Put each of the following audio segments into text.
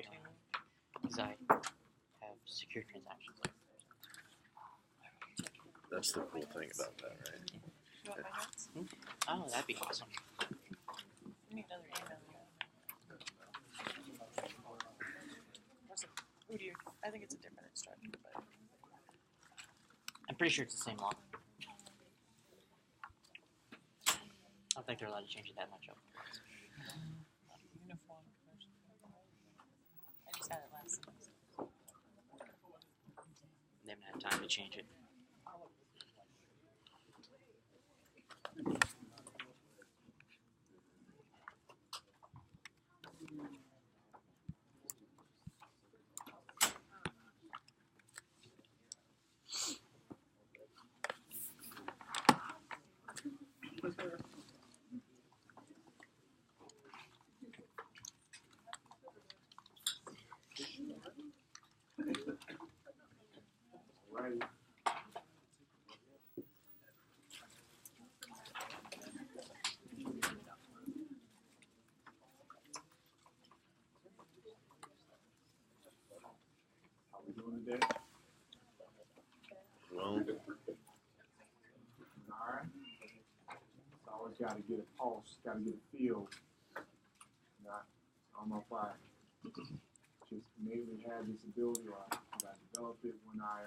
trade on it because I have secure transactions. That's the cool thing about that, right? You want my notes? Oh, that'd be awesome. I need another email. Who do you? I think it's a different instructor, but I'm pretty sure it's the same law. I don't think they're allowed to change it that much up. uniform commercial. I just had it last semester. They haven't had time to change it. Right. How we doing today? Well, All right. So always got to get a pulse, got to get a feel. Not, I don't know if I just innately had this ability or I developed it when I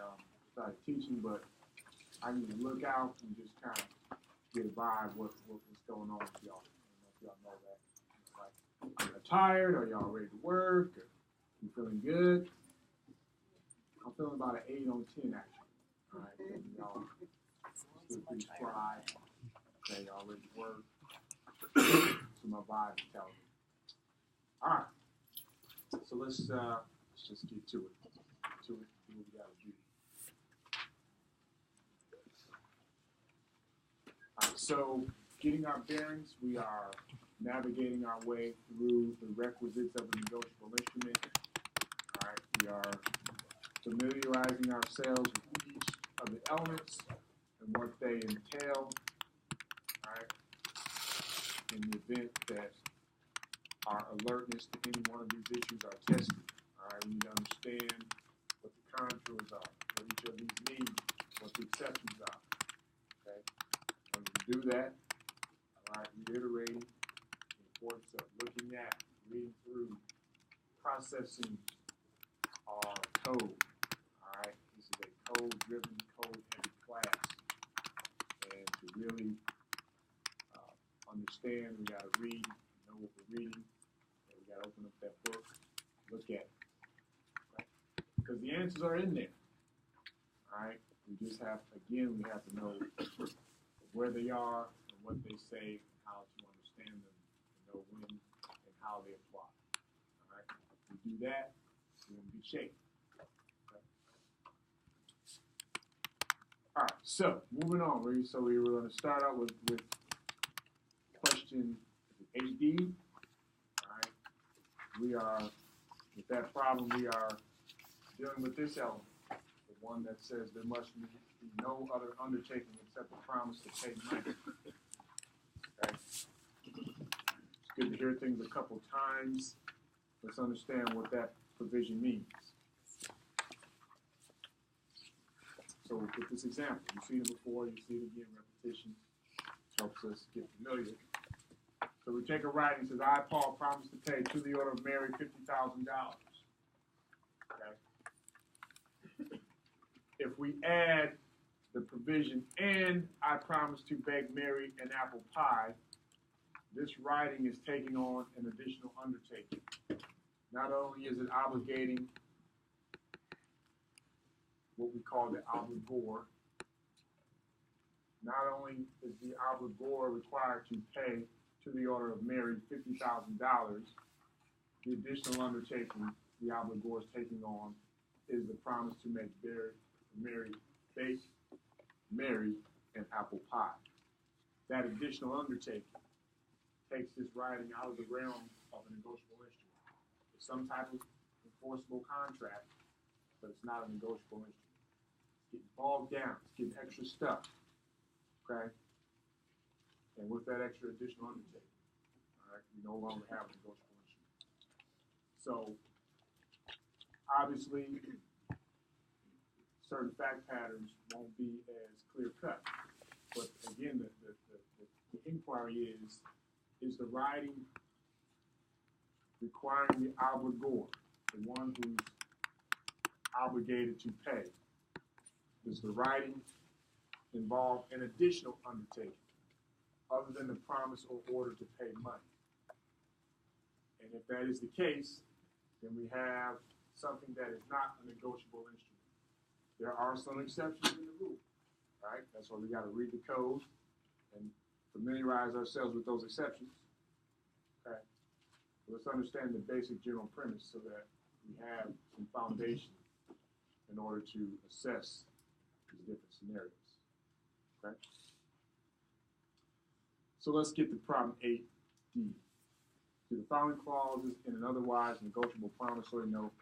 started teaching, but I need to look out and just kind of get a vibe what's going on with y'all. I don't know if y'all know that. It's like, are y'all tired? Are y'all ready to work? Or you feeling good? I'm feeling about an 8 on 10 actually. All right, and y'all still pretty spry. Okay, y'all ready to work? So my vibe is telling me. All right. So let's just get to it. Do what we gotta do. All right, so getting our bearings, we are navigating our way through the requisites of a negotiable instrument. All right, we are familiarizing ourselves with each of the elements and what they entail. All right, in the event that our alertness to any one of these issues are tested. All right, we need to understand what the contours are, what each of these mean, what the exceptions are. Okay, when we do that, all right, reiterating the importance of looking at, reading through, processing our code. All right, this is a code-driven, code-heavy class, and to really understand, we got to read, know what we're reading, and we got to open up that book, look at it, right? Because the answers are in there, all right? We just have, again, we have to know where they are and what they say, and how to understand them, and know when and how they apply, all right? If we do that, we're in good shape. Okay? All right, so moving on. So we were going to start out with question 8D. All right, we are with that problem. We are dealing with this element, the one that says there must be no other undertaking except the promise to pay money. Okay, it's good to hear things a couple times. Let's understand what that provision means. So with this example, you've seen it before, you see it again, repetition helps us get familiar. So we take a writing, says, I, Paul, promise to pay to the order of Mary $50,000. Okay. If we add the provision, and I promise to bake Mary an apple pie, this writing is taking on an additional undertaking. Not only is it obligating what we call the obligor, not only is the obligor required to pay to the order of Mary $50,000, the additional undertaking the obligor is taking on is the promise to make Mary bake Mary an apple pie. That additional undertaking takes this writing out of the realm of a negotiable instrument. It's some type of enforceable contract, but it's not a negotiable instrument. It's getting bogged down. It's getting extra stuff. Okay? And with that extra additional undertaking, all right, we no longer have a negotiable instrument. So obviously, certain fact patterns won't be as clear cut. But again, the inquiry is the writing requiring the obligor, the one who's obligated to pay? Does the writing involve an additional undertaking other than the promise or order to pay money? And if that is the case, then we have something that is not a negotiable instrument. There are some exceptions in the rule, right? That's why we got to read the code and familiarize ourselves with those exceptions. Okay. Let's understand the basic general premise so that we have some foundation in order to assess these different scenarios. Okay. So let's get to problem 8D. To the following clauses in an otherwise negotiable promissory note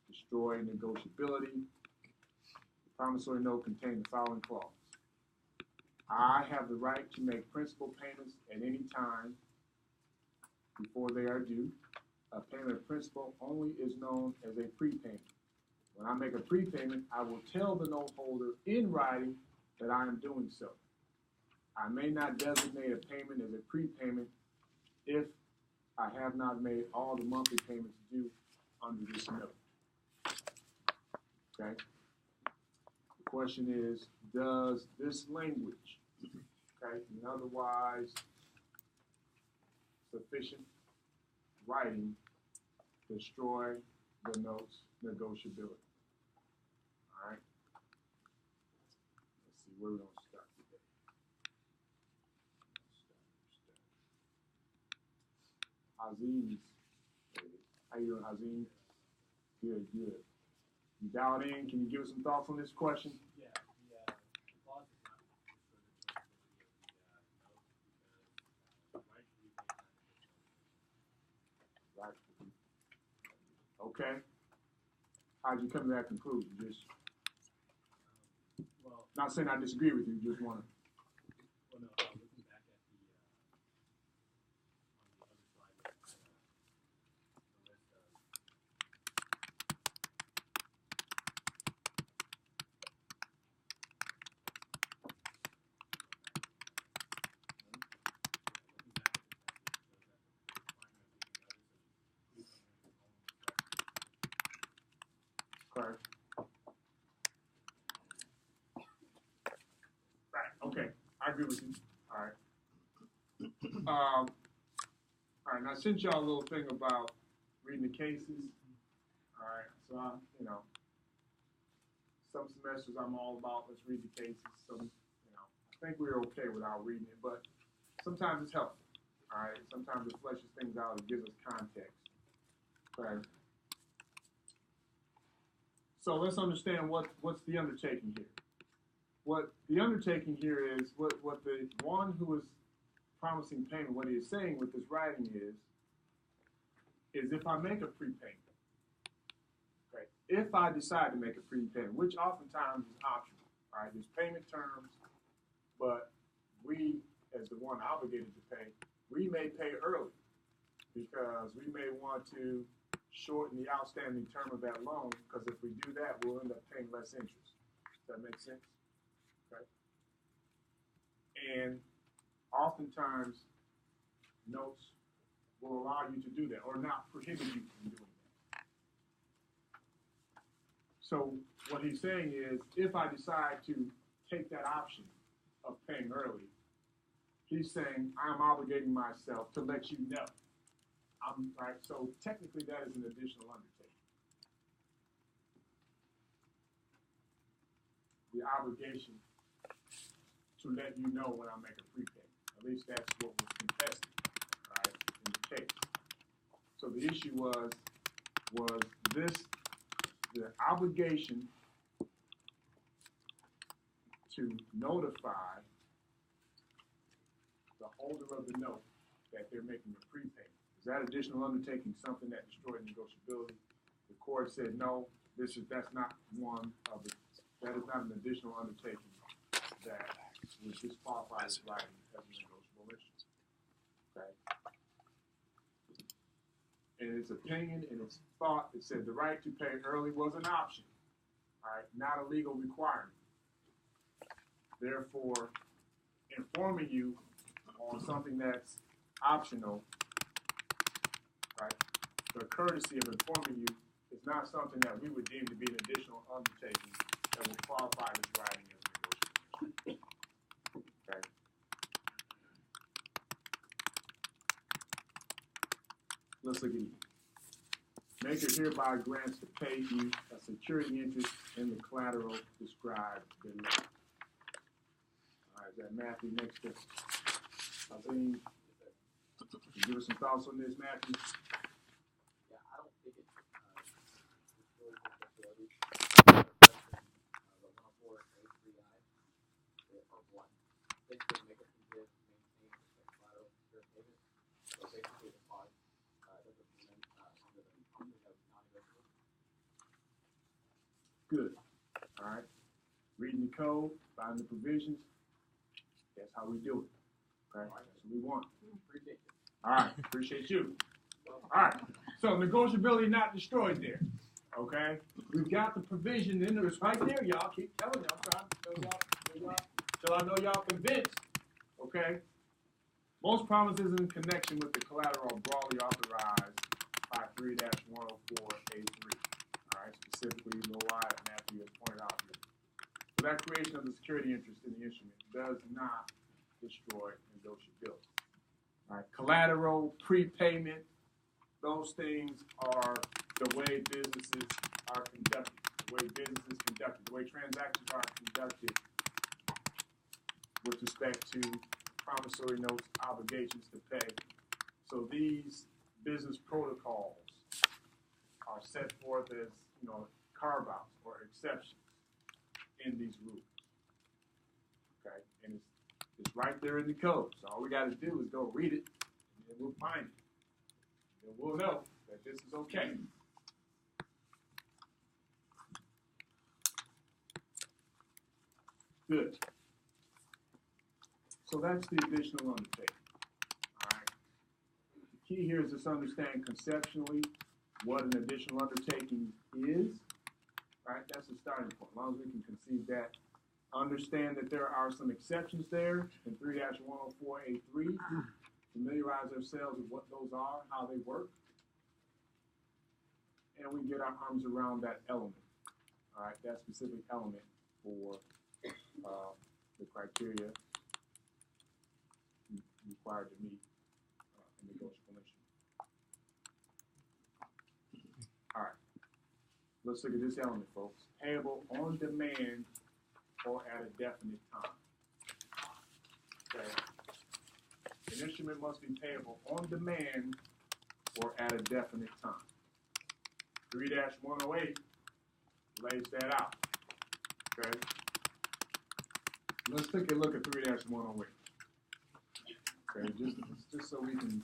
destroy negotiability. The promissory note contains the following clause. I have the right to make principal payments at any time before they are due. A payment of principal only is known as a prepayment. When I make a prepayment, I will tell the note holder in writing that I am doing so. I may not designate a payment as a prepayment if I have not made all the monthly payments due under this note. Okay? The question is, does this language, okay, in otherwise sufficient writing destroy the note's negotiability? All right. Let's see where we're going to start today. Aziz. How you doing, Aziz? Good, good. You dialed in. Can you give us some thoughts on this question? Yeah, the clause is not for the note because right should be Right. Okay. How'd you come to that conclusion? Just well, not saying I disagree with you. Just want to. well, no, looking back at the on the other slide, the list of Correct. Right. Okay. I agree with you. All right. All right. Now, I sent y'all a little thing about reading the cases. All right. So, some semesters I'm all about let's read the cases. Some, I think we're okay without reading it, but sometimes it's helpful. All right. Sometimes it fleshes things out. It gives us context. Okay. So let's understand what's the undertaking here. What the undertaking here is, what the one who is promising payment, what he is saying with this writing is if I make a prepayment, okay, if I decide to make a prepayment, which oftentimes is optional, all right, there's payment terms, but we, as the one obligated to pay, we may pay early because we may want to shorten the outstanding term of that loan, because if we do that, we'll end up paying less interest. Does that make sense? Okay. And oftentimes, notes will allow you to do that or not prohibit you from doing that. So what he's saying is, if I decide to take that option of paying early, he's saying I'm obligating myself to let you know. Right, so technically that is an additional undertaking. The obligation to let you know when I make a prepayment. At least that's what was contested, right, in the case. So the issue was this the obligation to notify the holder of the note that they're making a prepayment. Is that additional undertaking something that destroyed negotiability? The court said no. That's not one of the. That is not an additional undertaking that would disqualify this writing as a negotiable issue. Okay. in its opinion, in its thought, it said the right to pay early was an option, all right, not a legal requirement. Therefore, informing you on something that's optional, right, the courtesy of informing you is not something that we would deem to be an additional undertaking that will qualify this writing as negotiable. Okay. Let's look at it. Maker hereby grants to pay you a security interest in the collateral described below. All right, is that Matthew next to Azim? Give us some thoughts on this, Matthew. Yeah, I don't think it's really good facility. The 104A3I or 1. Basically, make a forgive, maintain, protect collateral, secure payment. So basically, the clause doesn't prevent under the of non-negotiable. Good. All right. Reading the code, finding the provisions. That's how we do it. Okay. That's what we want. Appreciate it. All right. Appreciate you. All right. So negotiability not destroyed there. Okay. We've got the provision in there. It's right there, y'all. Keep telling you. I'm trying to tell y'all till I know y'all convinced. Okay. Most promises in connection with the collateral are broadly authorized by 3-104A3. All right. Specifically, Lowell and Matthew has pointed out here. So that creation of the security interest in the instrument does not destroy negotiability. All right. Collateral, prepayment, those things are the way businesses are conducted, the way transactions are conducted with respect to promissory notes, obligations to pay. So these business protocols are set forth as, carve-outs or exceptions in these rules. Okay, and it's right there in the code. So all we got to do is go read it, and then we'll find it. And we'll know that this is okay. Good. So that's the additional undertaking. All right. The key here is just understand conceptually what an additional undertaking is. Right? That's the starting point. As long as we can conceive that. Understand that there are some exceptions there in 3-104A3. Familiarize ourselves with what those are, how they work. And we get our arms around that element. All right, that specific element for the criteria required to meet a negotiable instrument. All right, let's look at this element, folks. Payable on demand or at a definite time. Okay. An instrument must be payable on demand or at a definite time. 3-108 lays that out. Okay. Let's take a look at 3-108. Okay, just so we can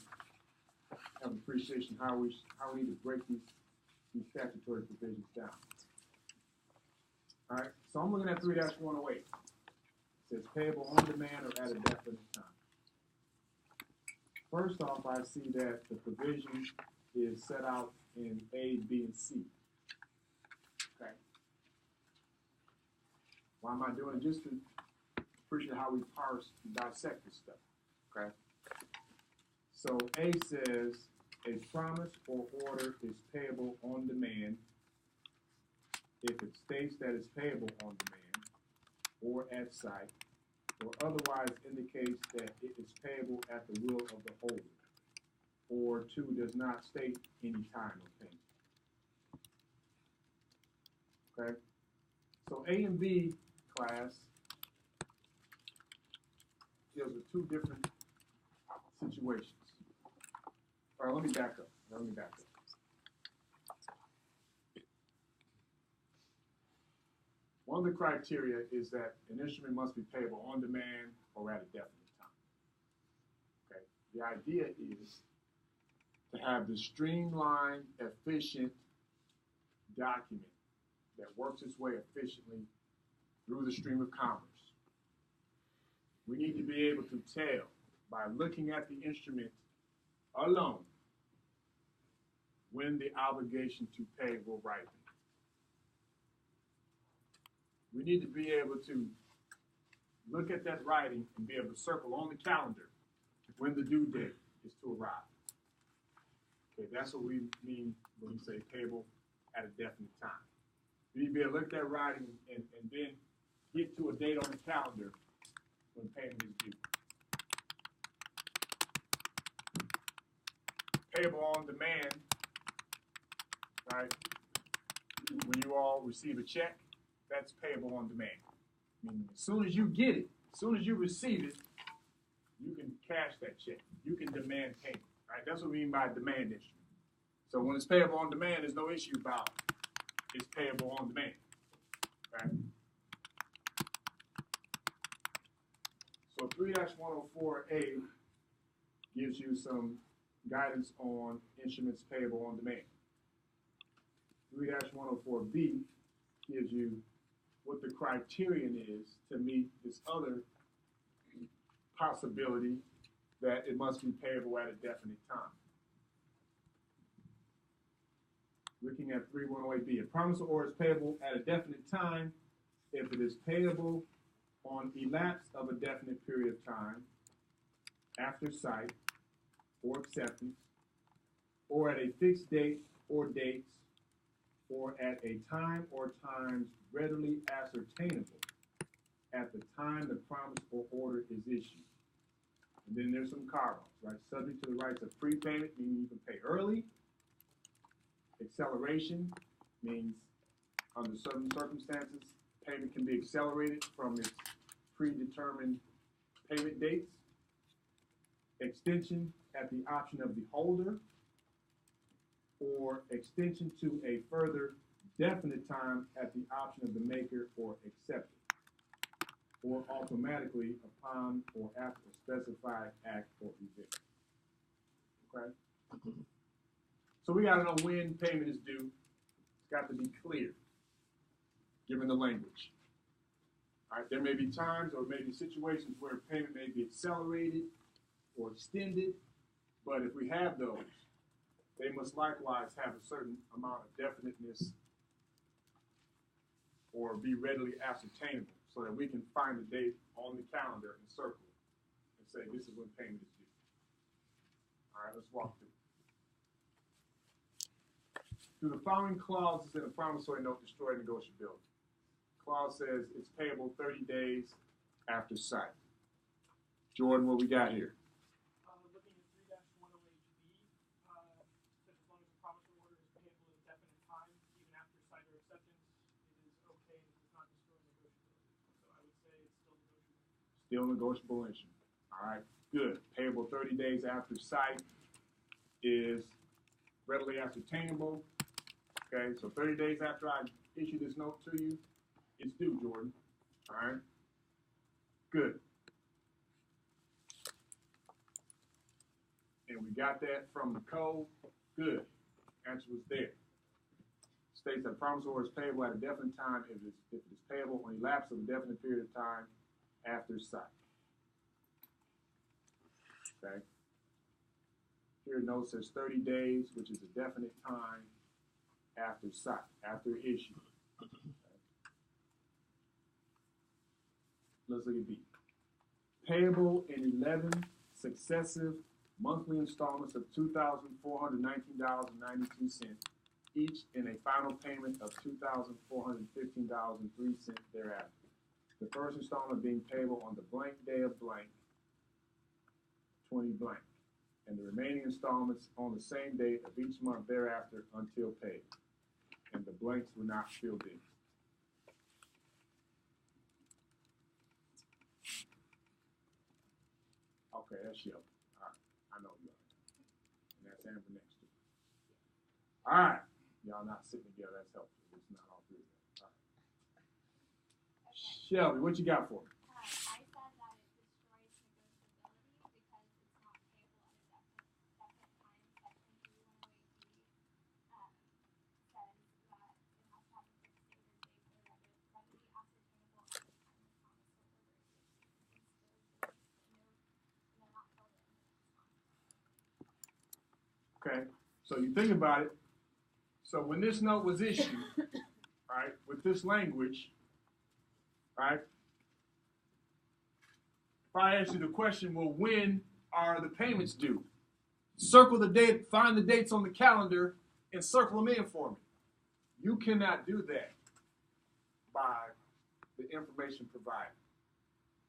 have appreciation how we need to break these statutory provisions down. All right, so I'm looking at 3-108. It says payable on demand or at a definite time. First off, I see that the provision is set out in A, B, and C. Okay. Why am I doing it? Just to appreciate how we parse and dissect this stuff. Okay. So A says a promise or order is payable on demand if it states that it's payable on demand or at sight, or otherwise indicates that it is payable at the will of the holder, or 2, does not state any time of payment. Okay? So A and B class deals with 2 different situations. All right, let me back up. One of the criteria is that an instrument must be payable on demand or at a definite time. Okay. The idea is to have the streamlined, efficient document that works its way efficiently through the stream of commerce. We need to be able to tell by looking at the instrument alone when the obligation to pay will ripen. We need to be able to look at that writing and be able to circle on the calendar when the due date is to arrive. Okay, that's what we mean when we say payable at a definite time. We need to be able to look at that writing and then get to a date on the calendar when payment is due. Payable on demand, right? When you all receive a check, that's payable on demand. Meaning as soon as you get it, as soon as you receive it, you can cash that check. You can demand payment, right? That's what we mean by demand instrument. So when it's payable on demand, there's no issue about it's payable on demand, right? So 3-104A gives you some guidance on instruments payable on demand. 3-104B gives you what the criterion is to meet this other possibility that it must be payable at a definite time. Looking at 3-108B, a promissory order is payable at a definite time if it is payable on elapse of a definite period of time after sight or acceptance, or at a fixed date or dates, or at a time or times readily ascertainable at the time the promise or order is issued. And then there's some carve-outs, right? Subject to the rights of prepayment, meaning you can pay early. Acceleration means under certain circumstances, payment can be accelerated from its predetermined payment dates. Extension at the option of the holder, or extension to a further definite time at the option of the maker or acceptor, or automatically upon or after a specified act or event. Okay? So we got to know when payment is due. It's got to be clear, given the language. All right, there may be times or maybe situations where payment may be accelerated or extended, but if we have those, they must likewise have a certain amount of definiteness or be readily ascertainable so that we can find a date on the calendar and circle it and say this is when payment is due. All right, let's walk through. Do the following clauses in a promissory note destroy negotiability? Clause says it's payable 30 days after sight. Jordan, what we got here? Looking at 3-108B, says as long as the promissory order is payable at a definite time, even after sight or acceptance, it is okay and it does not destroy negotiability. So I would say it's still negotiable. Still negotiable instrument. All right, good. Payable 30 days after sight is readily ascertainable. Okay, so 30 days after I issue this note to you, it's due, Jordan. All right, good. And we got that from the code. Good. Answer was there. States that promissory order is payable at a definite time if it is payable on a lapse of a definite period of time after sight. Okay. Here a note says 30 days, which is a definite time after sight, after issue. Okay. Let's look at B. Payable in 11 successive monthly installments of $2,419.92, each in a final payment of $2,415.03 thereafter. The first installment being payable on the blank day of blank, 20 blank, and the remaining installments on the same date of each month thereafter until paid. And the blanks were not filled in. Okay, that's yellow. All right, I know you are. And that's amber next to it. All right, y'all not sitting together. That's helpful. It's not all three of them. All right. Okay. Shelby, what you got for me? I said that it destroys negotiability because it's not payable at a definite time. Section 3-108B says that it has to have a fixed date or date or readily ascertainable at the time the promise or order is issued. And they're not filled in. Okay, so you think about it, So when this note was issued, right, with this language, right, if I ask you the question, well, when are the payments due? Circle the date, find the dates on the calendar, and circle them in for me. You cannot do that by the information provided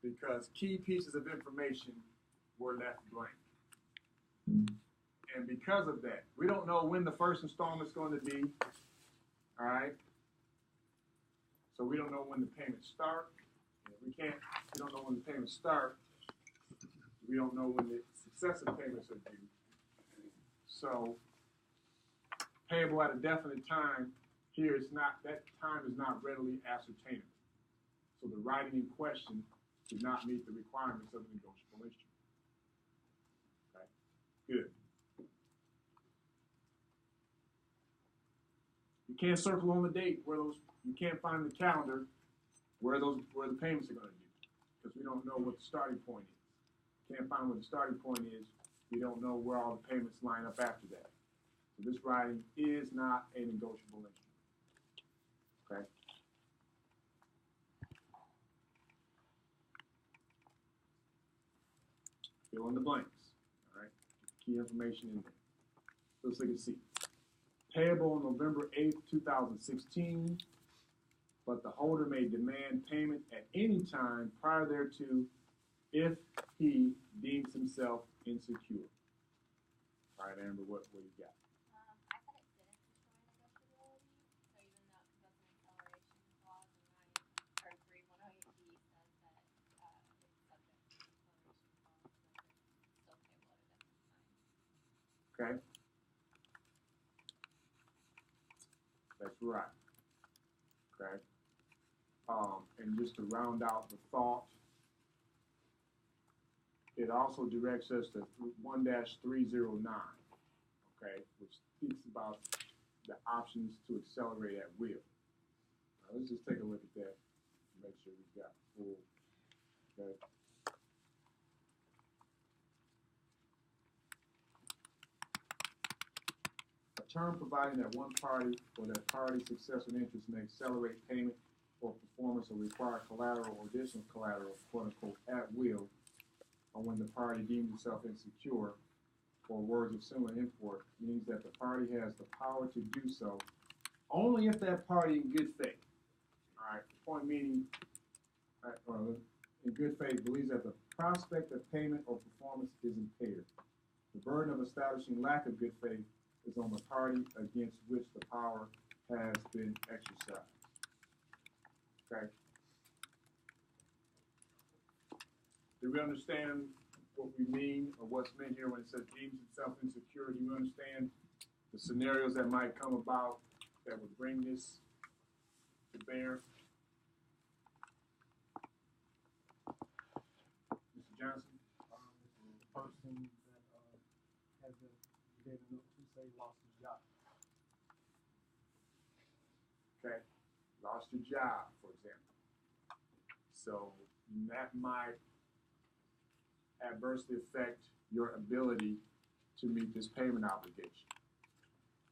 because key pieces of information were left blank. And because of that, we don't know when the first installment is going to be, all right? So we don't know when the payments start. We don't know when the payments start. We don't know when the successive payments are due. So payable at a definite time here is not, that time is not readily ascertainable. So the writing in question did not meet the requirements of the negotiable instrument. Okay, good. You can't circle on the date where those, you can't find the calendar where the payments are going to be because we don't know what the starting point is. Can't find what the starting point is. We don't know where all the payments line up after that. So this writing is not a negotiable instrument. Okay. Fill in the blanks. All right. Key information in there. Let's look at C. Payable on November 8th, 2016, but the holder may demand payment at any time prior thereto if he deems himself insecure. All right, Amber, what do you got? I thought it didn't destroy negotiability, so even though, because that's an acceleration clause, and 3108B says that it's subject to acceleration clause, that it's still payable at a definite time. Okay. That's right. Okay. And just to round out the thought, it also directs us to 1-309, okay, which speaks about the options to accelerate at will. Now, let's just take a look at that and make sure we've got full, okay. A term providing that one party or that party's successor in interest may accelerate payment or performance or require collateral or additional collateral, quote unquote, at will, or when the party deems itself insecure, or words of similar import, means that the party has the power to do so only if that party in good faith, all right, the point meaning, or in good faith, believes that the prospect of payment or performance is impaired. The burden of establishing lack of good faith is on the party against which the power has been exercised. Okay? Do we understand what we mean or what's meant here when it says deems itself insecure? Do you understand the scenarios that might come about that would bring this to bear? Mr. Johnson? The person that had the data note to say lost his job. Okay, lost your job, for example. So that might adversely affect your ability to meet this payment obligation.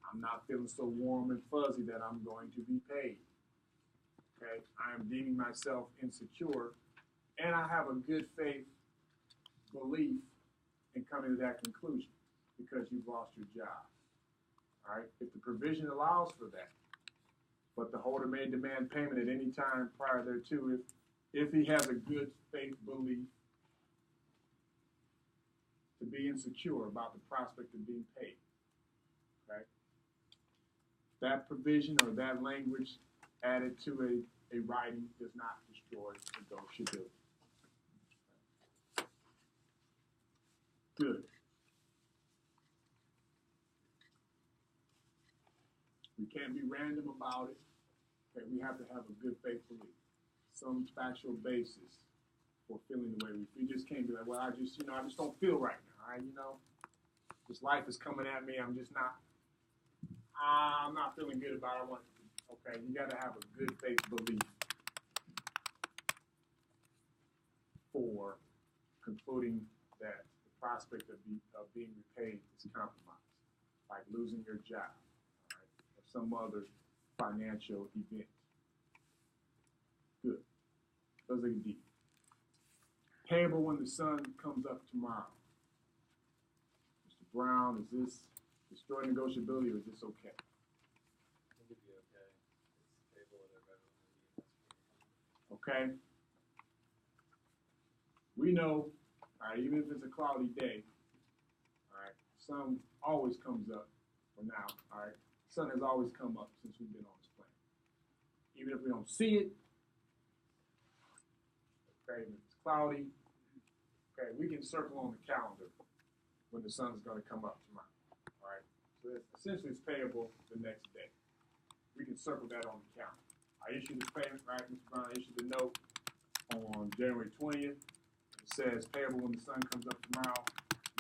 I'm not feeling so warm and fuzzy that I'm going to be paid. Okay, I am deeming myself insecure, and I have a good faith belief in coming to that conclusion because you've lost your job. All right, if the provision allows for that, but the holder may demand payment at any time prior thereto if he has a good faith belief to be insecure about the prospect of being paid. Okay? That provision or that language added to a writing does not destroy negotiability. Good. We can't be random about it. Okay, we have to have a good faith belief, some factual basis for feeling the way we feel. You just can't be like, well, I just don't feel right now. All right, this life is coming at me. I'm not feeling good about it. Okay, you got to have a good faith belief for concluding that the prospect of being repaid is compromised, like losing your job, all right, or some other financial event. Good. Let's look at D. Payable when the sun comes up tomorrow. Mr. Brown, is this destroy negotiability or is this okay? I think it'd be okay. It's payable at a regular Okay? We know, all right, even if it's a cloudy day, all right, sun always comes up for now, all right? Sun has always come up since we've been on this planet. Even if we don't see it, okay, if it's cloudy, okay, we can circle on the calendar when the sun's going to come up tomorrow, all right? So essentially it's payable the next day. We can circle that on the calendar. I issued the payment, right, Mr. Brown, I issued the note on January 20th. It says payable when the sun comes up tomorrow.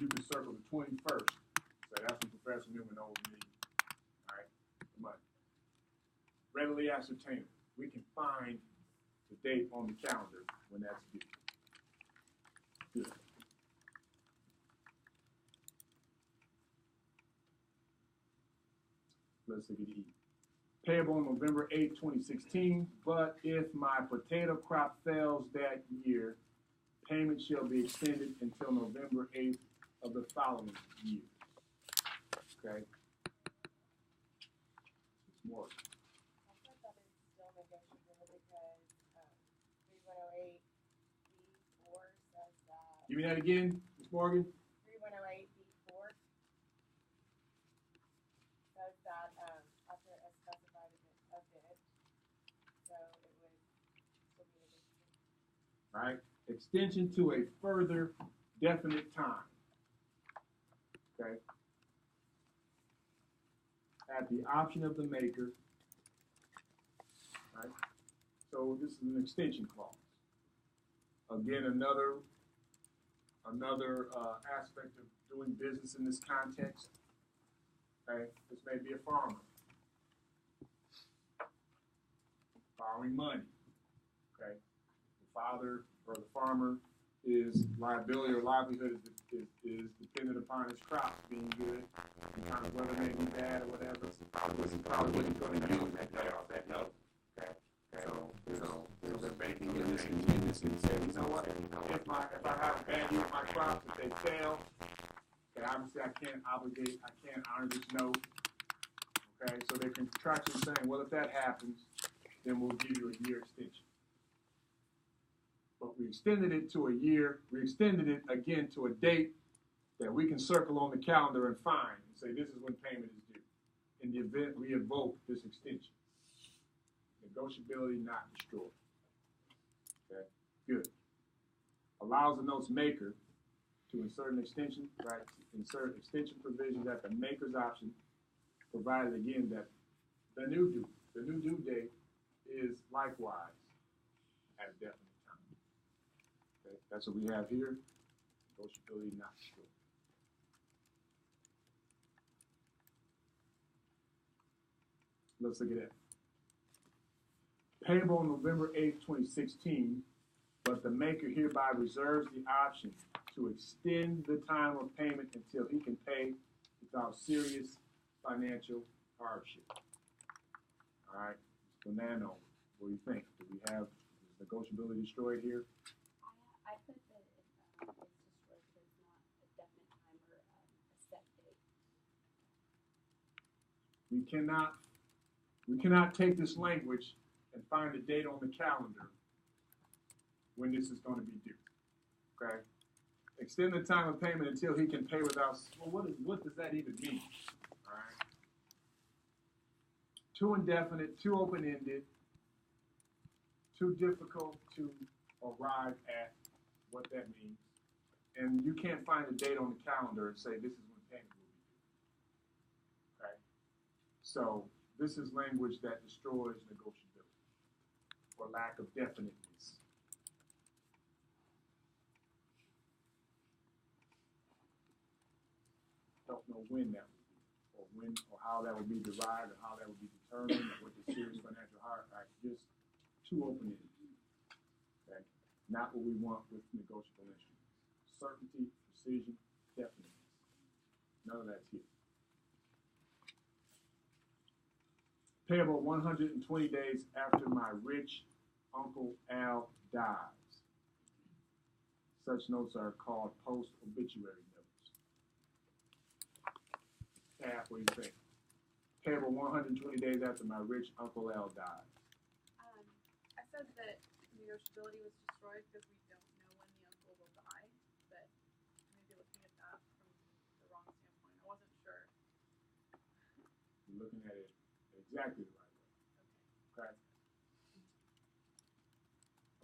You can circle the 21st. So that's when Professor Newman owes me, all right, the money. Readily ascertainable. We can find the date on the calendar when that's due. Good. Let's look at E. Payable on November 8, 2016, but if my potato crop fails that year, payment shall be extended until November 8th of the following year. Okay? It's more. I thought that is still negotiable because 3108 B4 says that. Give me that again, Ms. Morgan. 3108 B4 says that after a specified event, so it would still be negotiable. Right? Extension to a further definite time. Okay? At the option of the maker. Right? So this is an extension clause. Again, another aspect of doing business in this context. Okay? This may be a farmer borrowing money. Okay? The father or the farmer, his liability or livelihood is dependent upon his crop being good. Sometimes weather may be bad or whatever. He probably wasn't going to use that day off that note. Okay. So they're banking in this and say, you know what? If I have a bad year with my crops, if they fail, okay, obviously I can't honor this note. Okay, so they're contractually saying, well, if that happens, then we'll give you a year extension. But we extended it to a year. We extended it again to a date that we can circle on the calendar and find and say this is when payment is due. In the event we invoke this extension. Negotiability not destroyed. Okay, good. Allows the note's maker to insert an extension, right? Insert extension provisions at the maker's option, provided again that the new due date is likewise at a definite. Okay, that's what we have here. Negotiability not destroyed. Let's look at that. Payable on November 8th, 2016, but the maker hereby reserves the option to extend the time of payment until he can pay without serious financial hardship. All right, so Nano, what do you think? Do we have negotiability destroyed here? I put that it's destroyed because it's not a definite time or a set date. We cannot take this language and find a date on the calendar when this is going to be due. Okay? Extend the time of payment until he can pay without. Well, what does that even mean? All right. Too indefinite, too open-ended, too difficult to arrive at what that means. And you can't find a date on the calendar and say this is when payment will be due. Okay? So this is language that destroys negotiability or lack of definiteness. Don't know when that would be, or when, or how that would be derived, or how that would be determined, or what the serious financial hard, right? Just too open-ended. Okay, not what we want with negotiable instruments. Certainty, precision, definiteness. None of that's here. Payable 120 days after my rich Uncle Al dies. Such notes are called post-obituary notes. Staff, what do you think? Payable 120 days after my rich Uncle Al dies. I said that negotiability was destroyed because we don't know when the uncle will die, but maybe looking at that from the wrong standpoint. I wasn't sure. You're looking at it exactly the right way. Okay.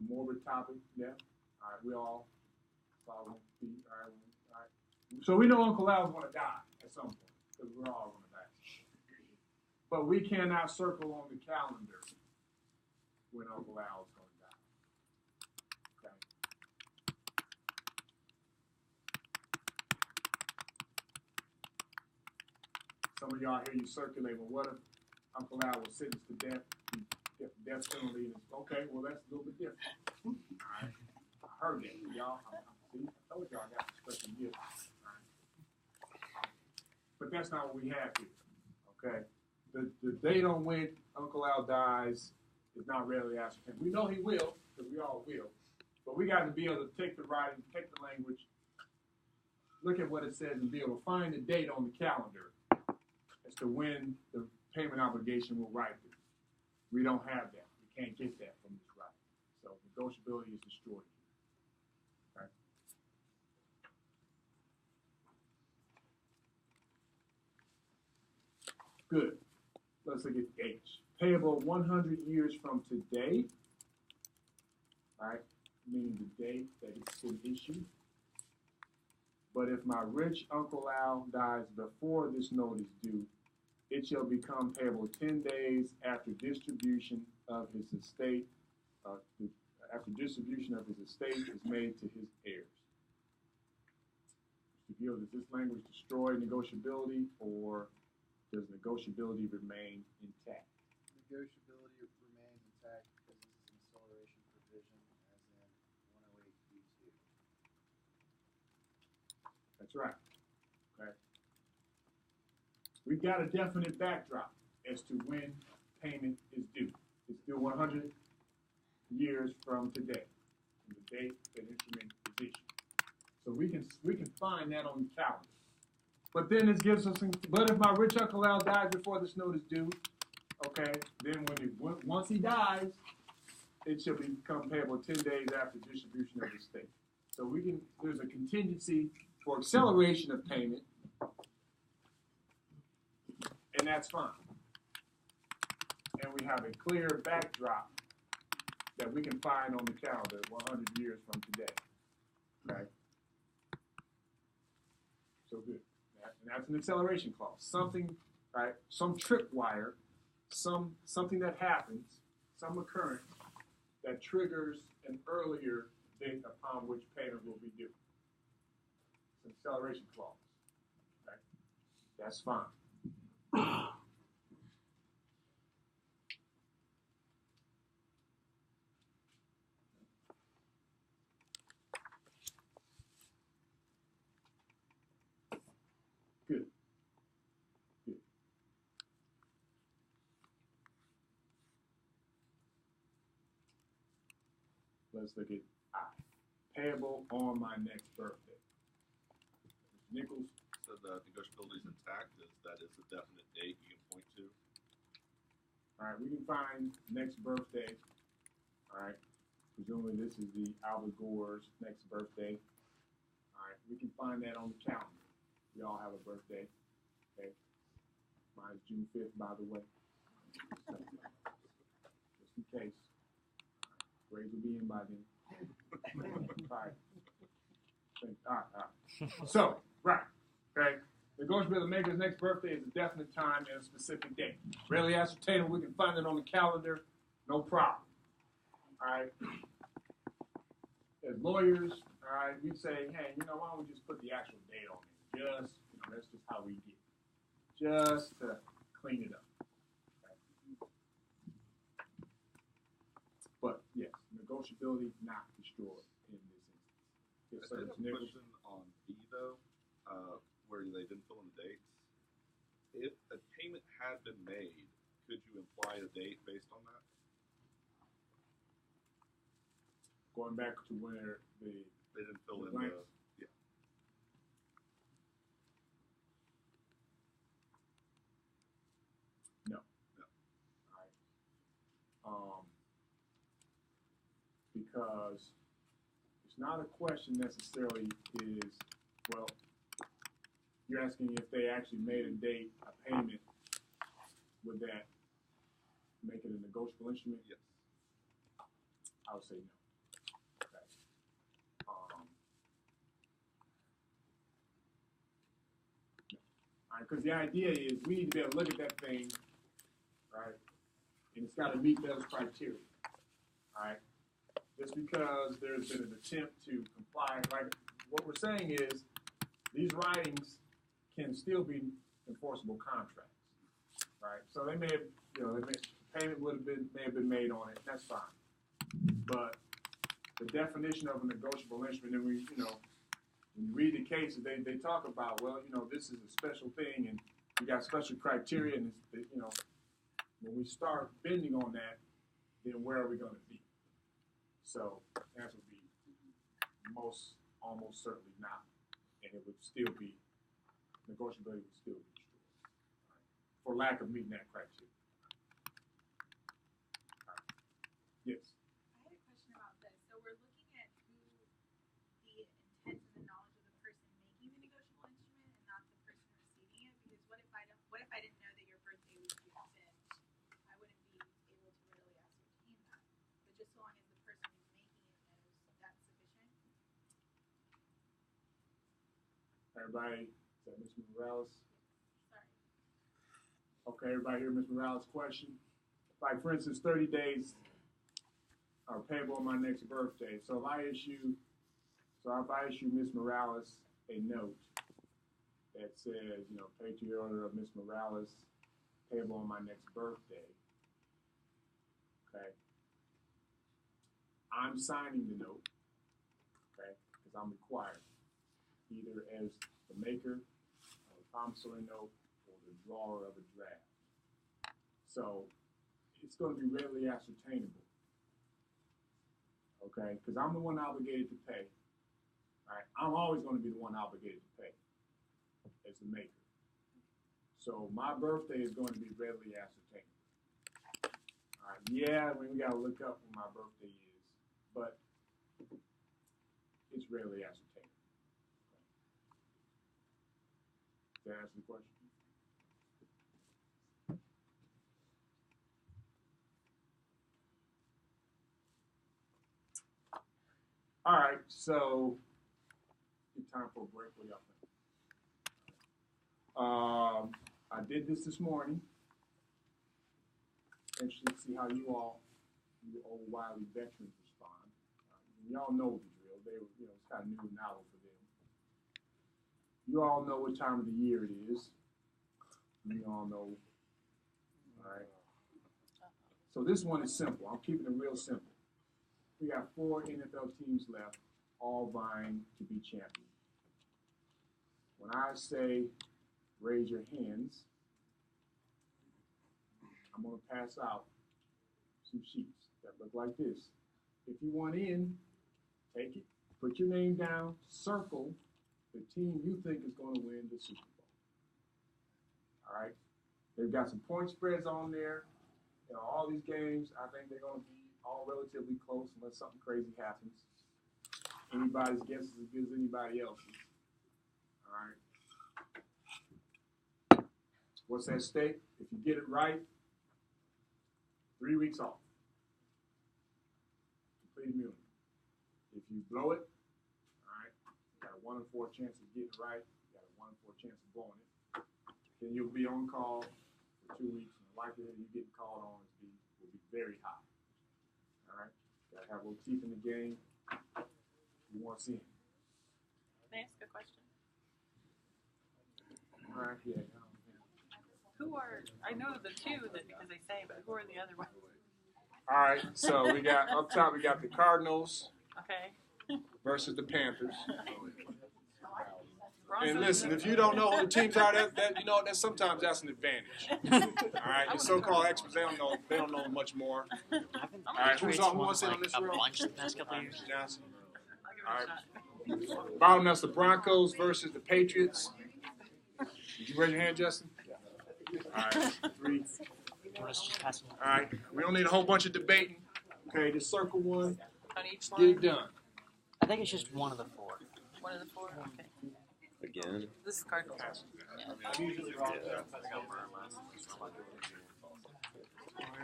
A morbid topic, yeah. All right, we all follow feet. All right. So we know Uncle Al's going to die at some point because we're all going to die. But we cannot circle on the calendar when Uncle Al's going to die. Okay. Some of y'all hear you circulate, well, what if Uncle Al was sentenced to death? Get the death penalty. Okay, well, that's a little bit different. All right. I heard that, y'all. See, I told y'all I got the special gift. All right. But that's not what we have here. Okay. The date on when Uncle Al dies is not readily ascertained. We know he will, because we all will. But we got to be able to take the writing, take the language, look at what it says, and be able to find the date on the calendar as to when the payment obligation will ripen. We don't have that. We can't get that from this writing. So negotiability is destroyed. Okay. Good. Let's look at H. Payable 100 years from today. All right, meaning the date that it's been issued. But if my rich Uncle Al dies before this note is due, it shall become payable 10 days after distribution of his estate. After distribution of his estate is made to his heirs. Mr. Gill, does this language destroy negotiability, or does negotiability remain intact? Negotiability remains intact because this is an acceleration provision, as in 108B2. That's right. Okay. We've got a definite backdrop as to when payment is due. It's due 100 years from today, from the date that instrument is issued. So we can find that on the calendar. But then it gives us, but if my rich Uncle Al dies before this note is due, okay, then once he dies, it shall become payable 10 days after distribution of the estate. So there's a contingency for acceleration of payment, and that's fine. And we have a clear backdrop that we can find on the calendar 100 years from today. Okay? So good. And that's an acceleration clause. Something, right? Some tripwire, something that happens, some occurrence that triggers an earlier date upon which payment will be due. It's an acceleration clause. Okay? That's fine. Good. Good. Let's look at I. Payable on my next birthday. Mr. Nichols. So the negotiability is intact. That is a definite date you can point to. All right, we can find next birthday. All right, presumably this is the Albert Gore's next birthday. All right, we can find that on the calendar. We all have a birthday. Okay, mine's June 5th, by the way. So, just in case. Grades will be in by then. All right. All right. So, right. Okay. Negotiable maker's next birthday is a definite time and a specific date. Rarely ascertainable. We can find it on the calendar. No problem. All right. As lawyers, all right, we say, hey, why don't we just put the actual date on it? Just, that's just how we get. Just to clean it up. Okay. But yes, negotiability not destroyed in this instance. Yes, sir. I have a question on B though, where they didn't fill in the dates. If a payment had been made, could you imply a date based on that? Going back to where They didn't fill The in blanks? the, No. No. Alright. Because it's not a question necessarily is, well, you're asking if they actually made a date, a payment, would that make it a negotiable instrument? yes. I would say no. Okay. No. All right, because the idea is we need to be able to look at that thing, right, and it's got to meet those criteria. All right. Just because there's been an attempt to comply, like what we're saying is these writings can still be enforceable contracts, right? So they may have, payment may have been made on it. That's fine. But the definition of a negotiable instrument, and when you read the cases, they talk about, well, this is a special thing, and we got special criteria, and when we start bending on that, then where are we going to be? So that would be almost certainly not, and it would still be negotiability would still be destroyed, right? For lack of meeting that criteria. Right. Yes. I had a question about this. So we're looking at who the intent and the knowledge of the person making the negotiable instrument and not the person receiving it. Because what if I didn't know that your birthday was due sent? I wouldn't be able to readily ascertain that. But just so long as the person who's making it knows, that's sufficient. Everybody, is that Ms. Morales? Sorry. Okay, everybody hear Ms. Morales' question? Like, for instance, 30 days are payable on my next birthday. So if I issue Ms. Morales a note that says, pay to the order of Ms. Morales, payable on my next birthday, okay? I'm signing the note, okay, because I'm required, either as the maker of a promissory note or the drawer of a draft. So it's going to be readily ascertainable, okay? Because I'm the one obligated to pay, all right? I'm always going to be the one obligated to pay as the maker. So my birthday is going to be readily ascertainable. All right, yeah, we got to look up when my birthday is, but it's readily ascertainable. Does that answer the question? All right, so it's time for a break. What y'all think? I did this morning. Interested to see how you old wily veterans respond. Y'all know the drill. They were, it's kind of new and novel for them. You all know what time of the year it is. You all know. All right. So this one is simple. I'm keeping it real simple. We got 4 NFL teams left, all vying to be champions. When I say raise your hands, I'm going to pass out some sheets that look like this. If you want in, take it, put your name down, circle the team you think is going to win the Super Bowl. All right? They've got some point spreads on there. All these games, I think they're going to be all relatively close unless something crazy happens. Anybody's guess is as good as anybody else's. All right. What's at stake? If you get it right, 3 weeks off. Complete immunity. If you blow it, all right, you got a 1 in 4 chance of getting it right. You got a 1 in 4 chance of blowing it. Then you'll be on call for 2 weeks, and the likelihood of you getting called on will be very high. All right, got to have a little teeth in the game. You want to see it. May I ask a question? All right, yeah. I know the two that because they say, but who are the other ones? All right, so we got up top. We got the Cardinals Okay. versus the Panthers. And listen, if you don't know who the teams are, that you know, that sometimes that's an advantage. All right, the so-called experts, they don't know much more. I've been All right, trades who won wants in on like this a row? bunch the past couple of years. Johnson. All right. Bottom, that's the Broncos versus the Patriots. Did you raise your hand, Justin? All right, 3. Just passing. All right, we don't need a whole bunch of debating. Okay, just circle one, On each get line? it done. I think it's just one of the 4. One of the 4? Okay. Again. This is Cardinals. I'm usually wrong. Yeah.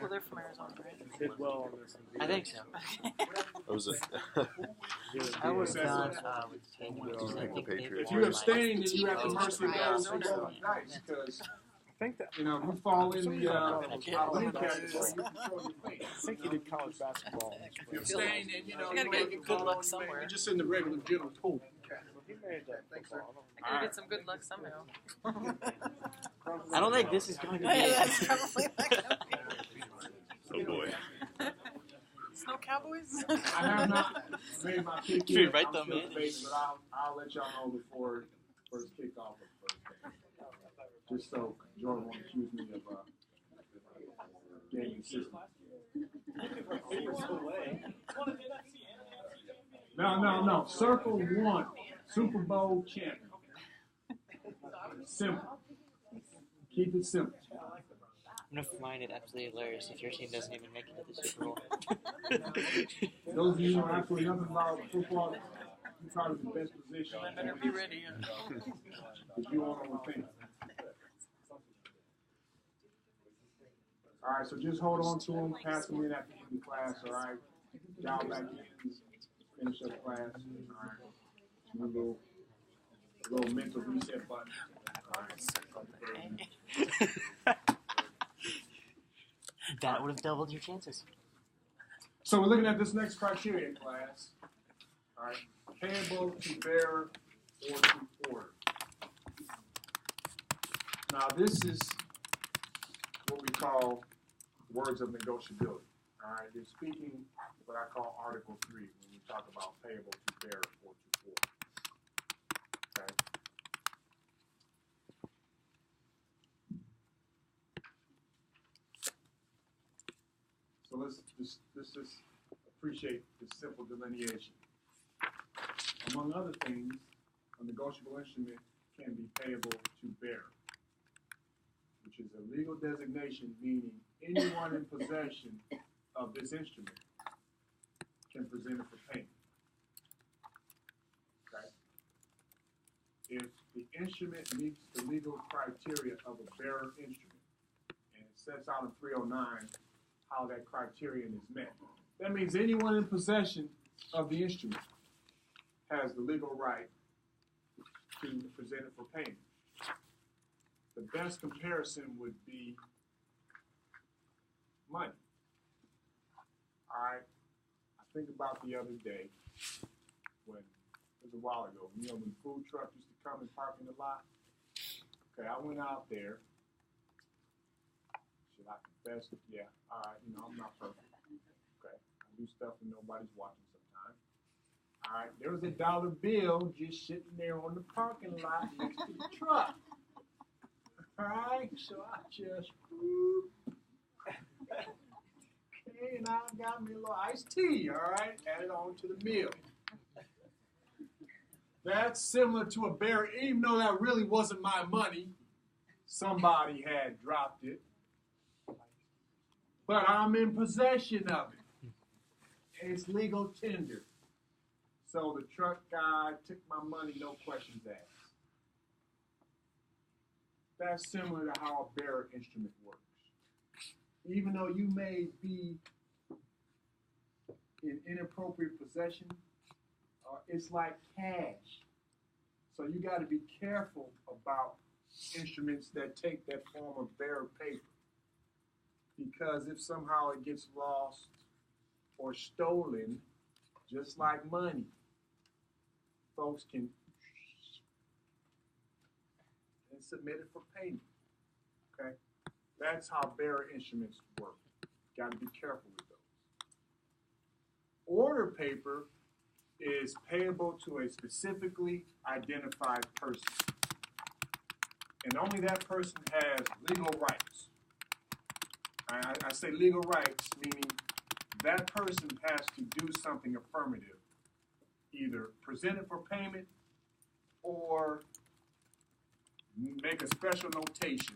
Well, they're from Arizona, right? Did well on this. I think so. That was it. I would have gone with Patriots. I Pick the think they Patriots. If you abstain, then you have to mercy of those who roll the dice, because I think that. you know if you fall in the Halloween category, you I can throw your face. think he did college basketball. If you abstain, then you know You gotta you get make good it luck call, somewhere. you're just in the regular general pool. He made that football. I gotta get some good luck somehow. I don't think this is going to be. Yeah, that's probably not gonna be. Oh boy. Snow Cowboys? I have not made my pick Should we yet. write I'm them still in? debating, but I'll let y'all know before first kickoff of the first game. Just so Jordan won't accuse me of gaming system. No. Circle 1. Super Bowl champion. Simple. Keep it simple. I'm gonna find it absolutely hilarious if your team doesn't even make it to the Super Bowl. Those of you who know absolutely nothing about football, you probably the best position. I better be ready. If you want to think. All right, so just hold on to them, pass them in at the end of class, all right? Dial back in, finish up class, all right? Do a little mental reset button. All right. That would have doubled your chances. So we're looking at this next criteria in class. All right, payable to bearer or to order. Now this is what we call words of negotiability. All right, they're speaking what I call Article 3 when we talk about payable to bearer or to order. Okay. So let's just appreciate this simple delineation. Among other things, a negotiable instrument can be payable to bearer, which is a legal designation meaning anyone in possession of this instrument can present it for payment. Okay? If the instrument meets the legal criteria of a bearer instrument, and it sets out in 309 how that criterion is met, that means anyone in possession of the instrument has the legal right to present it for payment. The best comparison would be money. All right. I think about the other day when it was a while ago. You know when food trucks used to come and park in the lot. Okay, I went out there. Should I confess? Yeah. All right. You know I'm not perfect. Okay, I do stuff when nobody's watching sometimes. All right. There was a dollar bill just sitting there on the parking lot next to the truck. All right, so I just okay, and I got me a little iced tea, all right, added on to the meal. That's similar to a bearer, even though that really wasn't my money. Somebody had dropped it. But I'm in possession of it. And it's legal tender. So the truck guy took my money, no questions asked. That's similar to how a bearer instrument works. Even though you may be in inappropriate possession, it's like cash. So you got to be careful about instruments that take that form of bearer paper. Because if somehow it gets lost or stolen, just like money, folks can and submit it for payment. Okay? That's how bearer instruments work. Got to be careful with those. Order paper is payable to a specifically identified person. And only that person has legal rights. I say legal rights, meaning that person has to do something affirmative, either present it for payment or make a special notation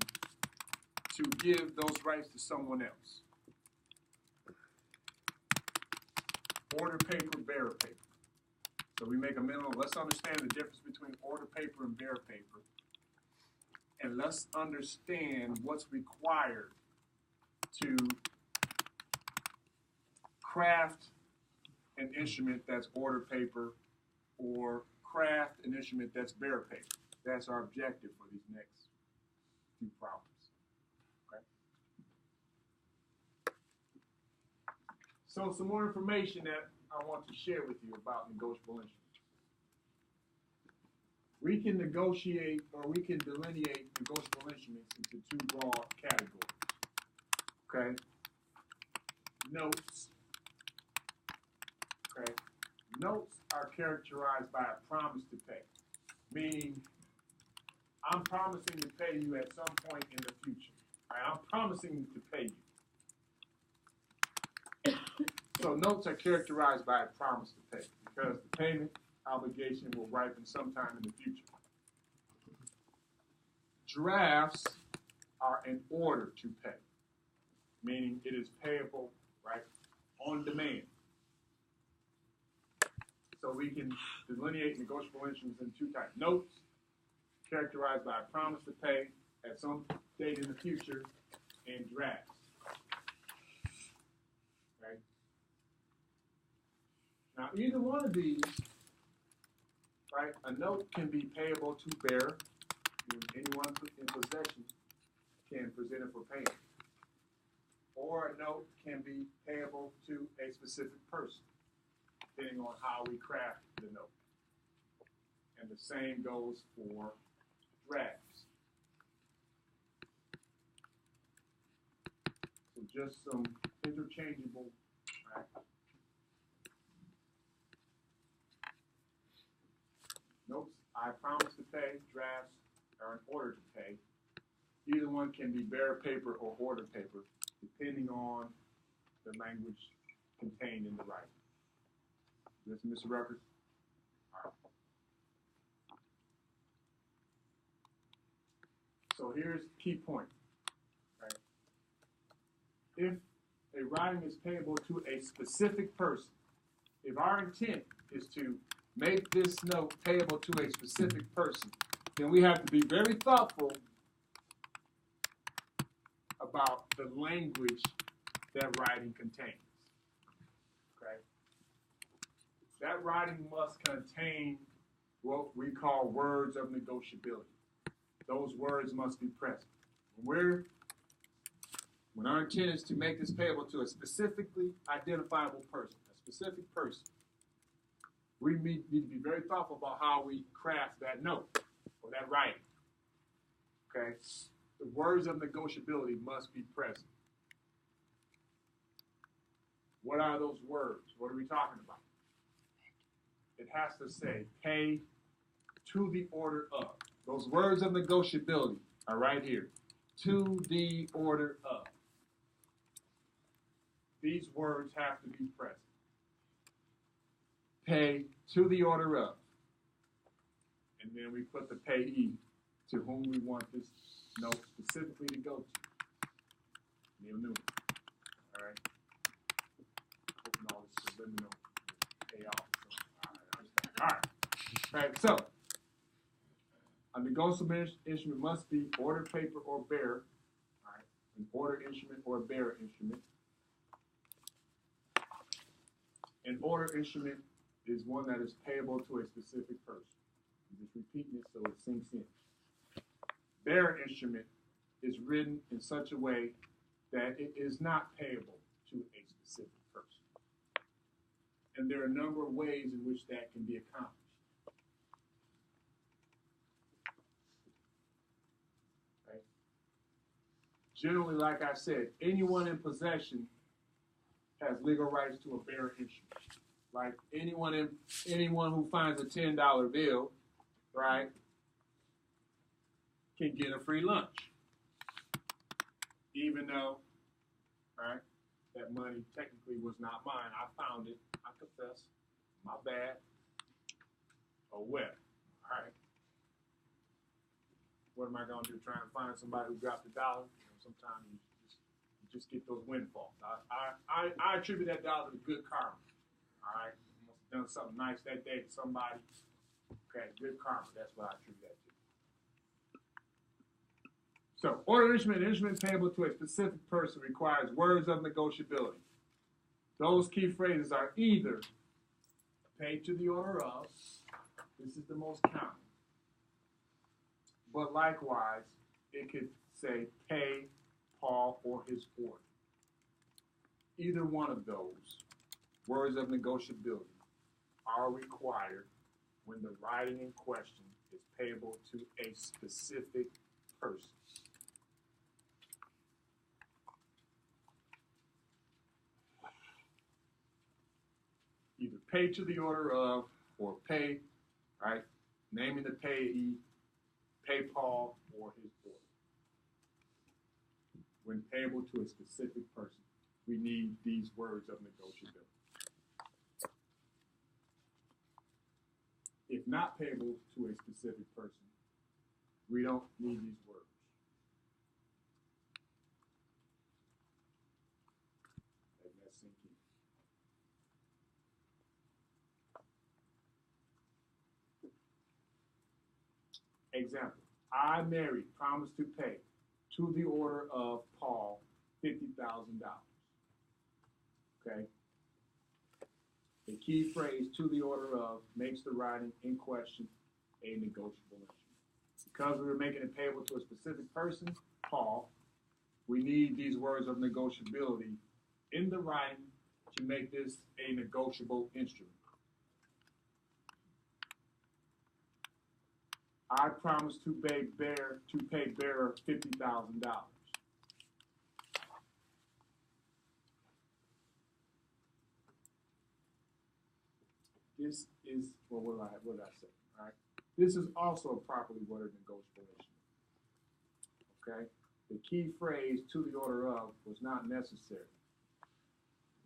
to give those rights to someone else. Order paper, bearer paper. So we make a minimum. Let's understand the difference between order paper and bearer paper. And let's understand what's required to craft an instrument that's order paper or craft an instrument that's bearer paper. That's our objective for these next few problems. Okay? So some more information that I want to share with you about negotiable instruments. We can negotiate or we can delineate negotiable instruments into two broad categories. Okay? Notes. Okay? Notes are characterized by a promise to pay, meaning I'm promising to pay you at some point in the future. Right? I'm promising to pay you. So notes are characterized by a promise to pay because the payment obligation will ripen sometime in the future. Drafts are an order to pay, meaning it is payable, right, on demand. So we can delineate negotiable instruments in two types. Notes, characterized by a promise to pay at some date in the future, and drafts. Right? Now, either one of these, right, a note can be payable to bearer, and anyone in possession can present it for payment. Or a note can be payable to a specific person, depending on how we craft the note. And the same goes for drafts. So just some interchangeable, right? Notes, I promise to pay. Drafts are an order to pay. Either one can be bearer paper or order paper, depending on the language contained in the writing. Listen, Mr. Ruckers? All right. So here's the key point. Right? If a writing is payable to a specific person, if our intent is to make this note payable to a specific person, then we have to be very thoughtful about the language that writing contains. Okay? That writing must contain what we call words of negotiability. Those words must be present. When our intent is to make this payable to a specifically identifiable person, a specific person, we need to be very thoughtful about how we craft that note or that writing. Okay? The words of negotiability must be present. What are those words? What are we talking about? It has to say, pay to the order of. Those words of negotiability are right here. To the order of. These words have to be present. Pay to the order of. And then we put the payee to whom we want this note specifically to go to. Neil Newman. All right? Hoping all this subliminal pay off. All right. All right, so a negotiable instrument must be order paper or bearer. All right? An order instrument or a bearer instrument. An order instrument is one that is payable to a specific person. I'm just repeating it so it sinks in. Bearer instrument is written in such a way that it is not payable to a specific person. And there are a number of ways in which that can be accomplished. Okay? Generally, like I said, anyone in possession has legal rights to a bearer instrument. like anyone who finds a $10 bill, right, can get a free lunch. Even though, right, that money technically was not mine. I found it. I confess. My bad. Oh well. All right. What am I going to do? Try and find somebody who dropped $1? Sometimes you just get those windfalls. I attribute that dollar to good karma. All right. You must have done something nice that day to somebody. Okay, good karma. That's what I attribute that to. So, order instrument payable to a specific person requires words of negotiability. Those key phrases are either paid to the order of, this is the most common, but likewise, it could say pay Paul for his order. Either one of those words of negotiability are required when the writing in question is payable to a specific person. Either pay to the order of or pay, right? Naming the payee, pay Paul for his order. When payable to a specific person, we need these words of negotiability. If not payable to a specific person, we don't need these words. Let that sink in. Example, I, Mary, promise to pay to the order of Paul $50,000. Okay? The key phrase to the order of makes the writing in question a negotiable instrument. Because we were making it payable to a specific person, Paul, we need these words of negotiability in the writing to make this a negotiable instrument. I promise to pay bearer $50,000. This is, well, what did I say? All right. This is also a properly worded negotiable instrument. Okay? The key phrase to the order of was not necessary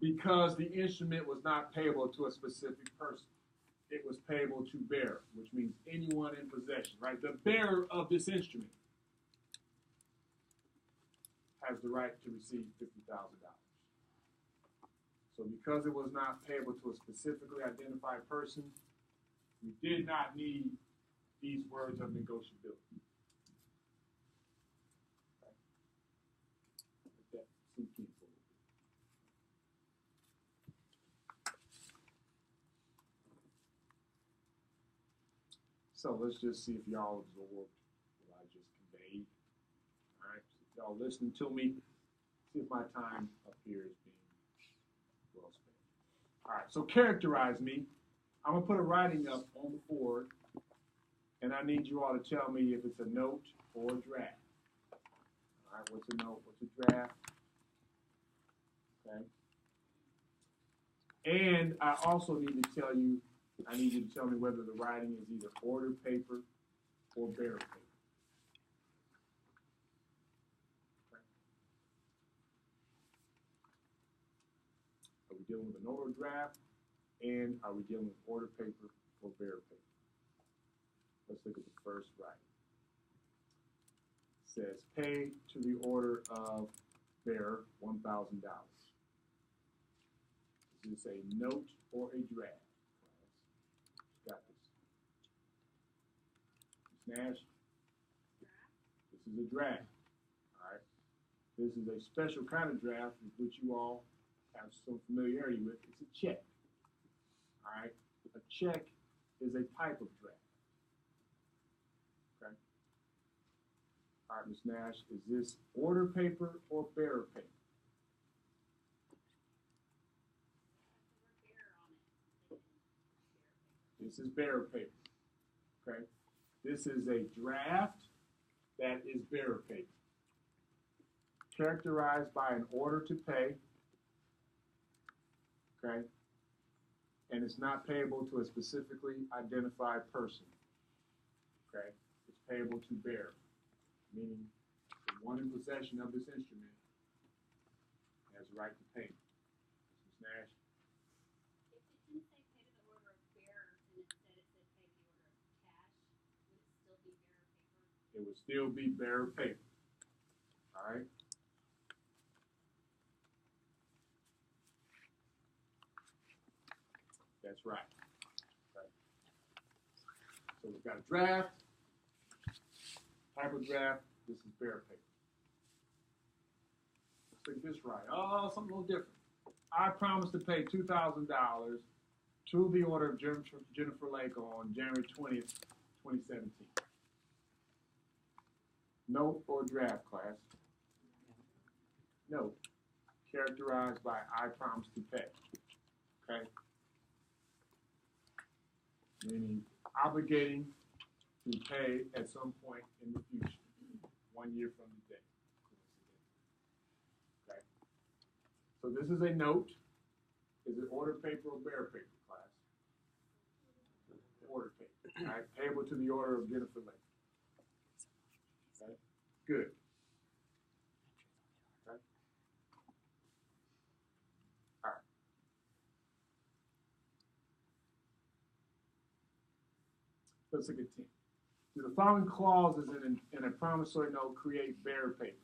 because the instrument was not payable to a specific person. It was payable to bearer, which means anyone in possession, right? The bearer of this instrument has the right to receive $50,000. So because it was not payable to a specifically identified person, we did not need these words of negotiability. Right? Let that sink in for a little bit. So let's just see if y'all absorbed what I just conveyed. All right, so if y'all listening to me, see if my time up here is being well spent. All right, so characterize me. I'm gonna put a writing up on the board, and I need you all to tell me if it's a note or a draft. All right, what's a note? What's a draft? Okay. And I also need to tell you, I need you to tell me whether the writing is either order paper or bearer paper. Okay. Are we dealing with an order draft? And are we dealing with order paper or bearer paper? Let's look at the first writing. It says, pay to the order of bearer $1,000. Is this a note or a draft? Got this. Ms. Nash? This is a draft. All right. This is a special kind of draft with which you all have some familiarity with. It's a check. All right. A check is a type of draft. Okay. All right, Ms. Nash, is this order paper or bearer paper? This is bearer paper. Okay. This is a draft that is bearer paper. Characterized by an order to pay. Okay. and it's not payable to a specifically identified person. Okay? It's payable to bearer, meaning the one in possession of this instrument has the right to pay. Ms. Nash? If it didn't say pay to the order of bearer, and instead it said pay to the order of cash, would it still be bearer paper? It would still be bearer paper. All right? That's right. Okay. So we've got a draft, type of draft. This is bearer paper. Let's take this right. Oh, something a little different. I promise to pay $2,000 to the order of Jennifer Lake on January 20th, 2017. Note or draft, class? Note. Characterized by I promise to pay. Okay? Meaning obligating to pay at some point in the future, 1 year from today. Okay? So this is a note. Is it order paper or bearer paper, class? Order paper. All right? Payable to the order of Jennifer Lake. Okay? Good. Okay? All right. Let's look at 10. Do the following clauses in a promissory note create bearer paper?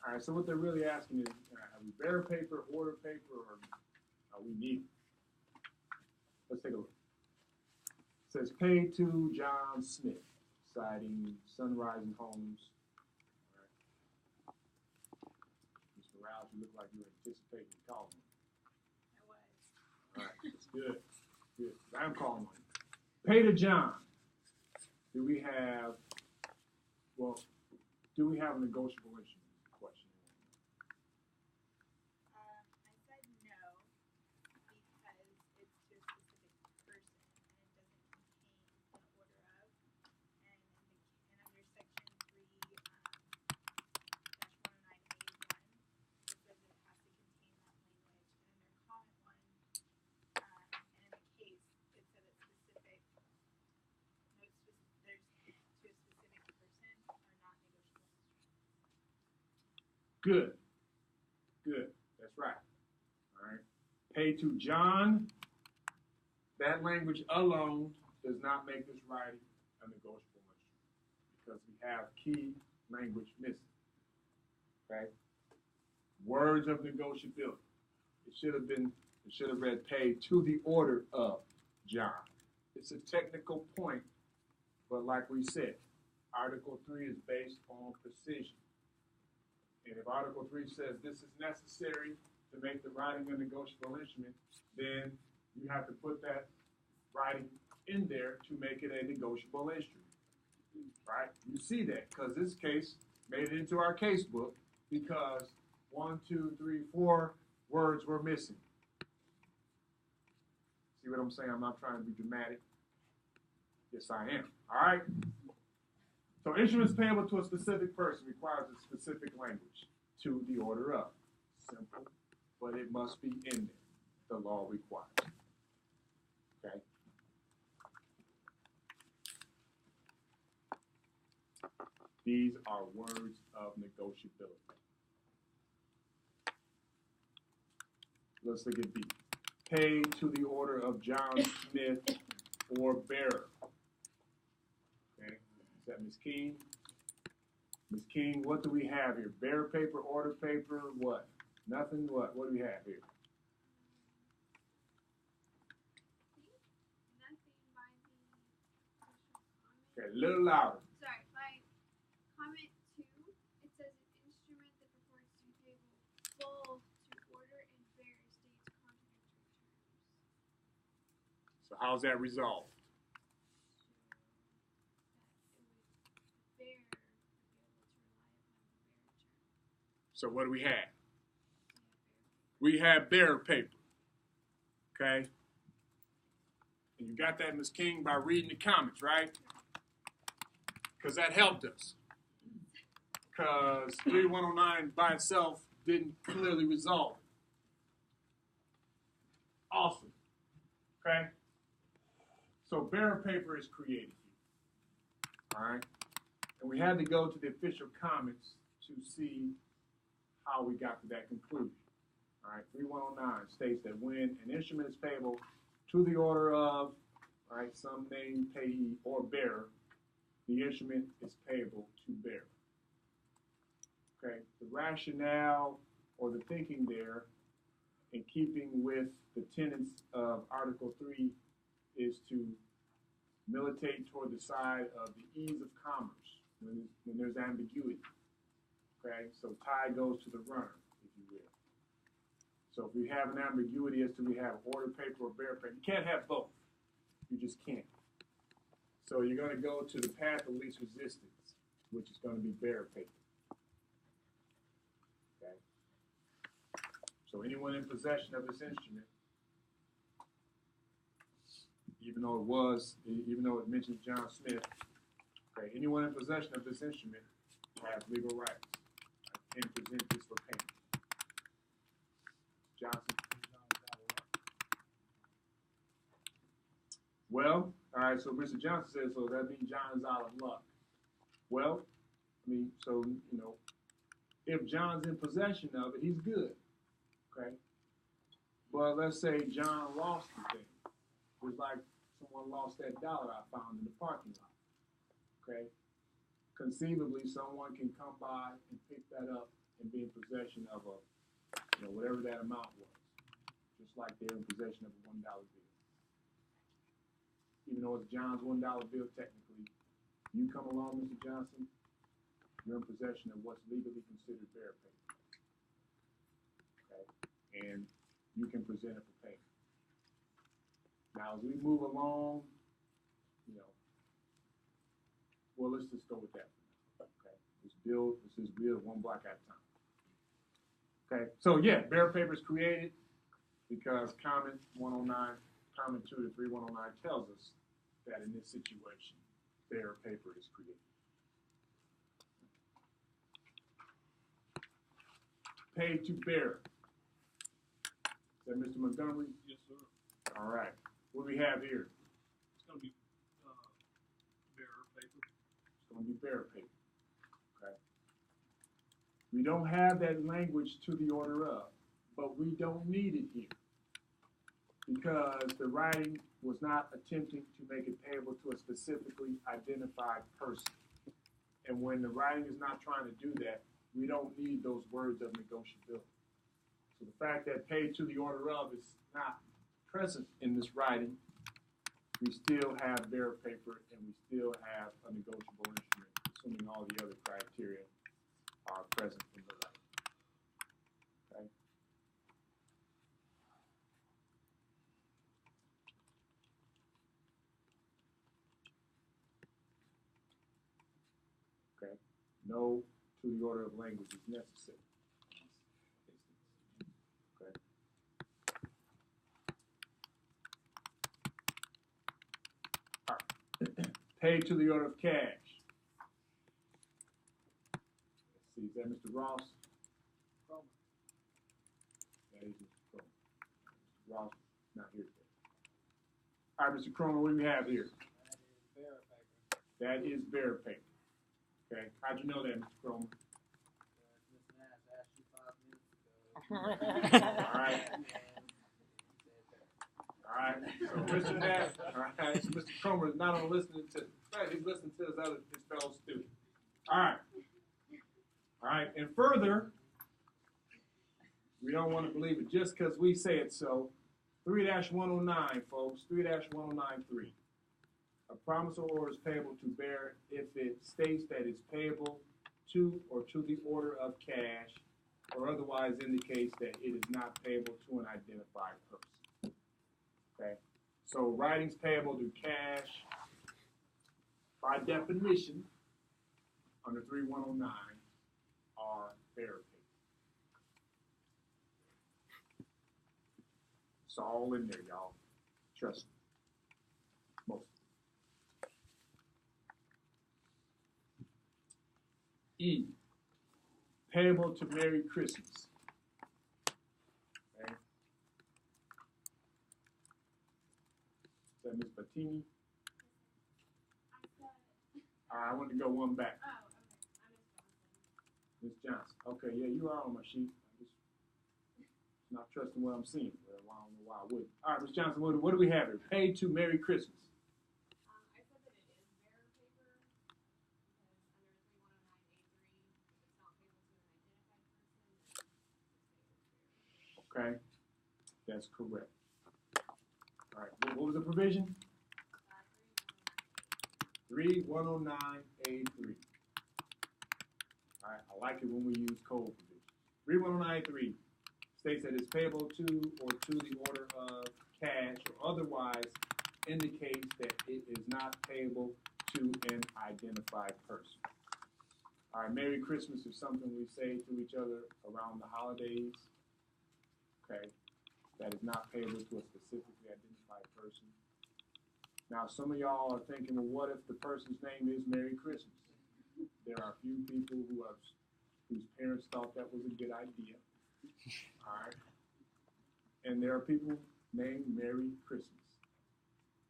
All right, so what they're really asking is, are we bearer paper, order paper, or are we neither? Let's take a look. It says, paid to John Smith, citing Sunrising Homes. All right. Ms. Morales, you look like you were anticipating calling me. I was. All right, that's good. Good. I'm calling on you. Pay to John. Do we have a negotiable instrument? Question. I said no because it's to a specific person and it doesn't contain the order of. And under section 3 -109A1, it says it has to contain that language. And under comment 1, and in the case, it said it's specific. There's to a specific person are not negotiable instruments. Good. Good. That's right. All right. Pay to John. That language alone does not make this writing a negotiable instrument because we have key language missing. Okay. Words of negotiability. It should have read paid to the order of John. It's a technical point, but like we said, Article 3 is based on precision. And if Article 3 says this is necessary to make the writing a negotiable instrument, then you have to put that writing in there to make it a negotiable instrument. Right? You see that because this case made it into our case book because 1, 2, 3, 4 words were missing. See what I'm saying? I'm not trying to be dramatic. Yes, I am. All right? So instruments payable to a specific person requires a specific language to the order of. Simple, but it must be in there. The law requires. Okay? These are words of negotiability. Let's look at B. Paid to the order of John Smith or bearer. Okay, is that Ms. King? Ms. King, what do we have here? Bearer paper, order paper, what? Nothing, what? What do we have here? Nothing by the comment. Okay, a little louder. Sorry, by comment 2, it says an instrument that purports to be payable full to order and bearer states contradictory terms. So how's that resolved? So what do we have? We have bearer paper. Okay? And you got that, Ms. King, by reading the comments, right? Because that helped us. Because 3109 by itself didn't clearly resolve Okay? So bearer paper is created here. All right? And we had to go to the official comments to see how we got to that conclusion. All right, 3109 states that when an instrument is payable to the order of, all right, some named payee or bearer, the instrument is payable to bearer. Okay, the rationale or the thinking there, in keeping with the tenets of Article 3, is to militate toward the side of the ease of commerce when there's ambiguity. Okay, so tie goes to the runner, if you will. So if we have an ambiguity as to we have order paper or bearer paper, you can't have both. You just can't. So you're going to go to the path of least resistance, which is going to be bearer paper. Okay. So anyone in possession of this instrument, even though it mentions John Smith, okay, anyone in possession of this instrument has legal rights and present this for payment. Johnson. Well, all right, so Mr. Johnson says, so that means John is out of luck. Well, I mean, so, you know, if John's in possession of it, he's good, okay? But let's say John lost the thing. It's like someone lost that dollar I found in the parking lot, okay? Conceivably, someone can come by and pick that up and be in possession of a, you know, whatever that amount was, just like they're in possession of a $1 bill. Even though it's John's $1 bill, technically, you come along, Mr. Johnson, you're in possession of what's legally considered bearer paper. Okay, and you can present it for payment. Now, as we move along, you know, well, let's just go with that. Okay, this is build one block at a time. Okay, so yeah, bearer paper is created because comment 109, comment 2 to 3109 tells us that in this situation, bearer paper is created. Paid to bearer. Is that Mr. Montgomery? Yes, sir. All right. What do we have here? It's going to be bearer paper. It's going to be bearer paper. Okay. We don't have that language to the order of, but we don't need it here because the writing was not attempting to make it payable to a specifically identified person. And when the writing is not trying to do that, we don't need those words of negotiability. So the fact that paid to the order of is not present in this writing, we still have bearer paper and we still have a negotiable instrument, assuming all the other criteria are present in the writing. Okay? Okay? No to the order of language is necessary. Okay? All right. Paid to the order of cash. Let's see, is that Mr. Ross? That is Mr. Cromer. Mr. Ross not here today. All right, Mr. Cromer, what do we have here? That is bearer paper. Okay, how'd you know that, Mr. Cromer? All right. All right. So Mr. Nash, all right. So Mr. Cromer is not only listening to, right, he's listening to his fellow student. All right. All right. And further, we don't want to believe it just because we say it so. 3-109, folks. 3-1093. A promise or order is payable to bearer if it states that it's payable to or to the order of cash, or otherwise indicates that it is not payable to an identified person. Okay? So writings payable to cash, by definition, under 3-109, are bearer paper. It's all in there, y'all. Trust me. Most. E, payable to Merry Christmas. Okay. Bettini? I said. All right, I want to go one back. Oh, okay. I Ms. missed Johnson. Johnson. Okay, yeah, you are on my sheet. I'm just not trusting what I'm seeing. Well, I don't know why I wouldn't. All right, Ms. Johnson, what do we have here? Paid to Merry Christmas. I said that it is bearer paper because under 3109A3, if it's not payable to an identified person, then it's Okay, that's correct. All right, what was the provision? 3109A3. All right, I like it when we use code provision. 3109A3 states that it's payable to or to the order of cash or otherwise indicates that it is not payable to an identified person. All right, Merry Christmas is something we say to each other around the holidays. Okay, that is not payable to a specifically identified person. Now, some of y'all are thinking, well, what if the person's name is Merry Christmas? There are a few people whose parents thought that was a good idea. All right. And there are people named Merry Christmas.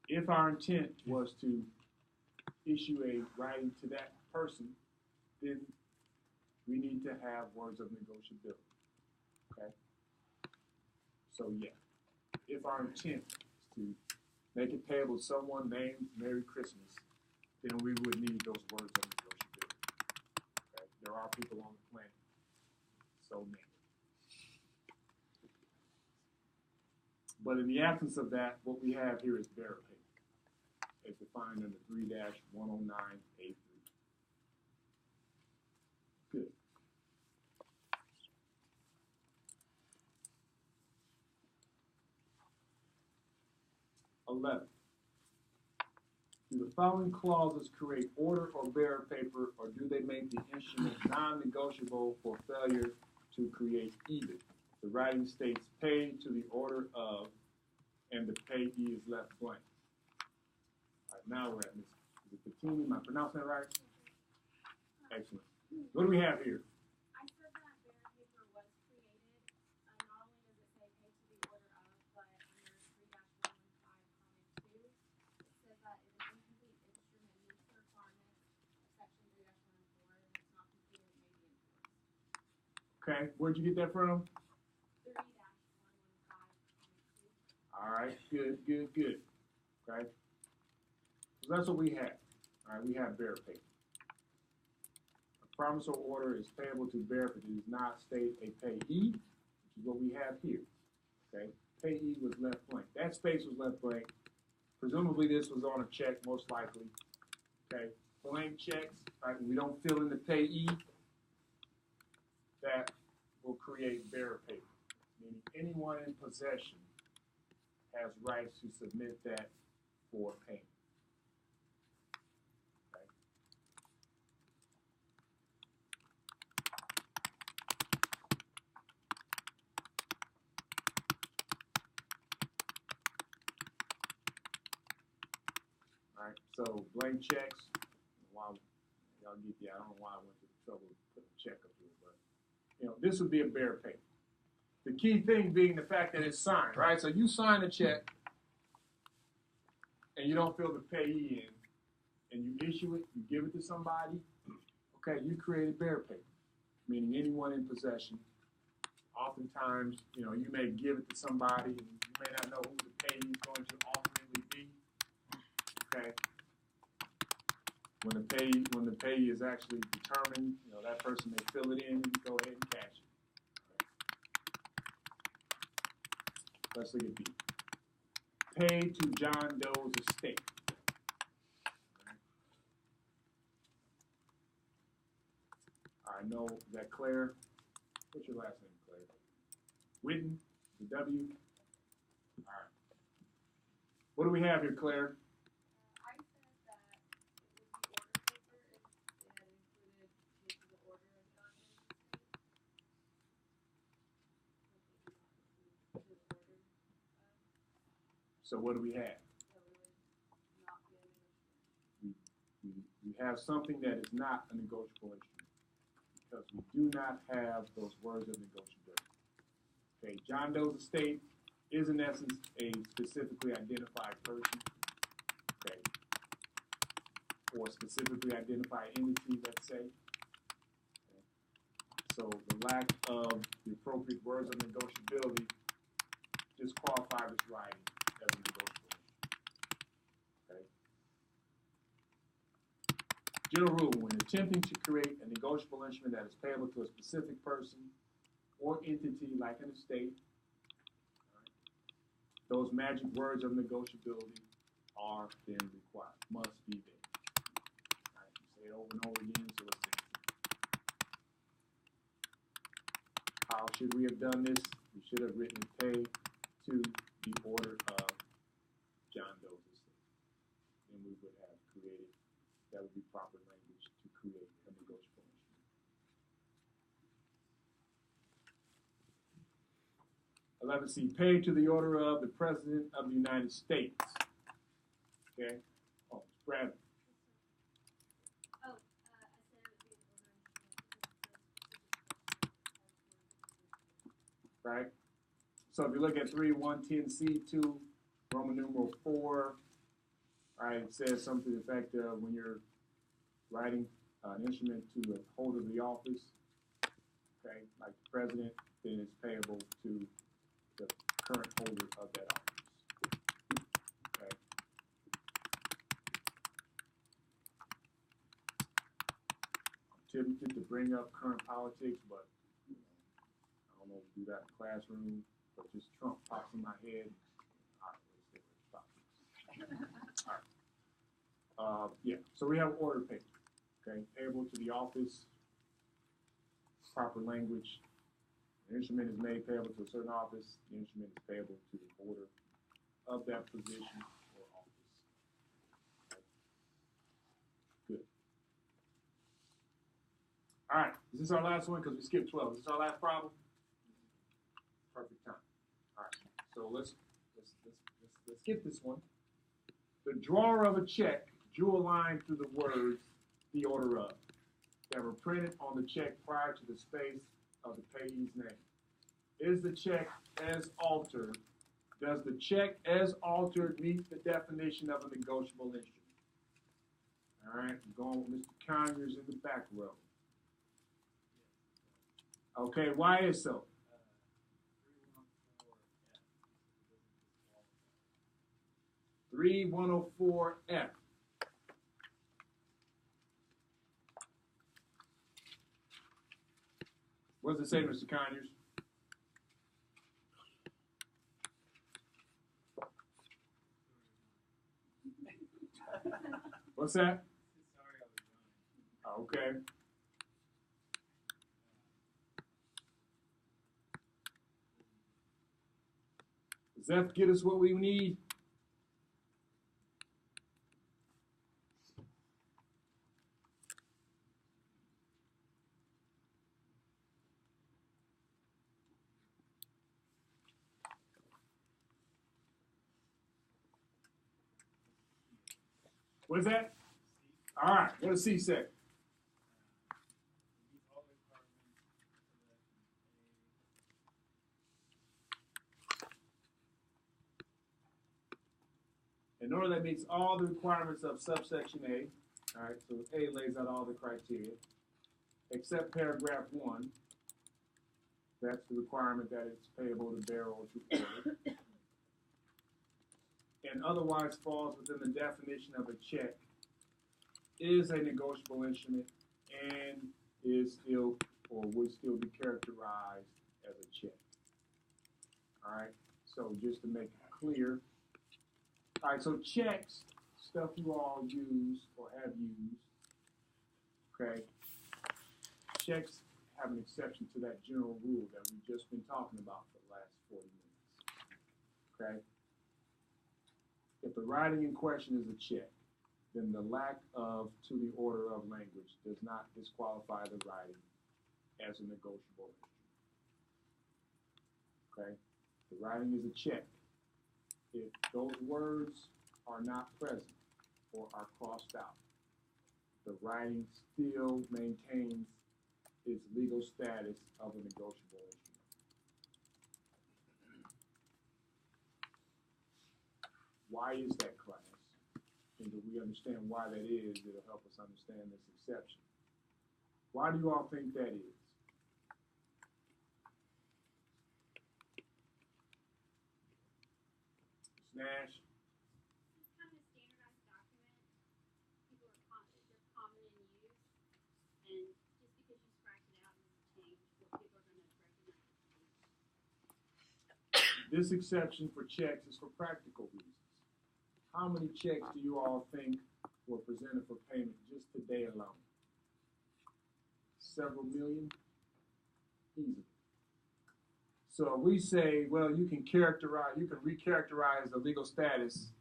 If our intent was to issue a writing to that person, then we need to have words of negotiability. Okay? So, yeah. If our intent is to make it payable to someone named Merry Christmas, then we would need those words of negotiability. Okay? There are people on the planet so named. But in the absence of that, what we have here is bearer paper, as defined under 3-109A3. Good. $11. Do the following clauses create order or bearer paper, or do they make the instrument non-negotiable for failure to create either? The writing states paid to the order of, and the payee is left blank. All right, now we're at Ms. Bettini. Am I pronouncing that right? Excellent. What do we have here? I said that bearer paper was created. Not only does it say pay to the order of, but under 3-115, 2, it says that if an incomplete instrument meets the requirements of section 3-114 and it's not completed, it may be enforced. Okay, where'd you get that from? 3-115, 2. All right, good. Okay, so that's what we have. All right, we have bearer paper. A promise or order is payable to bearer if it does not state a payee, which is what we have here. Okay, payee was left blank. That space was left blank. Presumably this was on a check, most likely. Okay, blank checks, right, when we don't fill in the payee, that will create bearer paper, meaning anyone in possession has rights to submit that for payment. Okay. All right, so blank checks, y'all get the, I don't know why I went to the trouble of putting a check up here, but this would be a bearer paper. The key thing being the fact that it's signed, right? So you sign a check and you don't fill the payee in, and you issue it, you give it to somebody, okay, you created bearer paper, meaning anyone in possession. Oftentimes, you may give it to somebody and you may not know who the payee is going to ultimately be, okay? When the payee is actually determined, that person may fill it in and you go ahead and cash it. Let's look at B. Paid to John Doe's estate. I know, is that Claire? What's your last name, Claire? Whitten, the W? All right. What do we have here, Claire? I said that it was the order paper if it had included pay to the order of John Doe's estate. So what do we have? We have something that is not a negotiable instrument because we do not have those words of negotiability. Okay, John Doe's estate is in essence a specifically identified person. or specifically identify entity, let's say. So the lack of the appropriate words of negotiability disqualify this writing as a negotiable. Okay. General rule: when attempting to create a negotiable instrument that is payable to a specific person or entity, like an estate, those magic words of negotiability are then required, must be there. All right, you say it over and over again, so let's see. How should we have done this? We should have written pay to the order of John Doe's estate. And we would have created, that would be proper language to create a negotiable instrument. 11C, pay to the order of the President of the United States. Okay? Oh, Brad. Right? So if you look at 3.1.10C2, Roman numeral 4, all right, it says something to the effect of when you're writing an instrument to a holder of the office, okay, like the president, then it's payable to the current holder of that office. Okay. I'm tempted to bring up current politics, but I don't know if we do that in the classroom, but just Trump pops in my head. All right, let's see where it stops. All right. Yeah, so we have order pay. Okay, payable to the office, proper language. The instrument is made payable to a certain office. The instrument is payable to the holder of that position or office. Okay. Good. All right, is this our last one? Because we skipped 12. Is this our last problem? Perfect time. All right, so let's get this one. The drawer of a check drew a line through the words "the order of" that were printed on the check prior to the space of the payee's name. Is the check as altered? Does the check as altered meet the definition of a negotiable instrument? All right, I'm going with Mr. Conyers in the back row. Okay, why is so? 3.104F. What does it say, Mr. Conyers? What's that? Okay. Does that get us what we need? What is that? All right, what does C say? In order that meets all the requirements of subsection A, all right, so A lays out all the criteria, except paragraph 1. That's the requirement that it's payable to bearer or to order. And otherwise falls within the definition of a check, is a negotiable instrument, and is still or would still be characterized as a check. All right, so just to make it clear. All right, so checks, stuff you all use or have used, okay? Checks have an exception to that general rule that we've just been talking about for the last 40 minutes, okay? If the writing in question is a check, then the lack of to the order of language does not disqualify the writing as a negotiable instrument, okay? The writing is a check. If those words are not present or are crossed out, the writing still maintains its legal status of a negotiable instrument. Why is that, class? And if we understand why that is, it'll help us understand this exception. Why do you all think that is? Nash? It's kind of a standardized document. People are they're common in use, and just because you scratch it out doesn't change what people are going to recognize. This exception for checks is for practical reasons. How many checks do you all think were presented for payment just today alone? Several million? Easily. So if we say, well, you can recharacterize the legal status,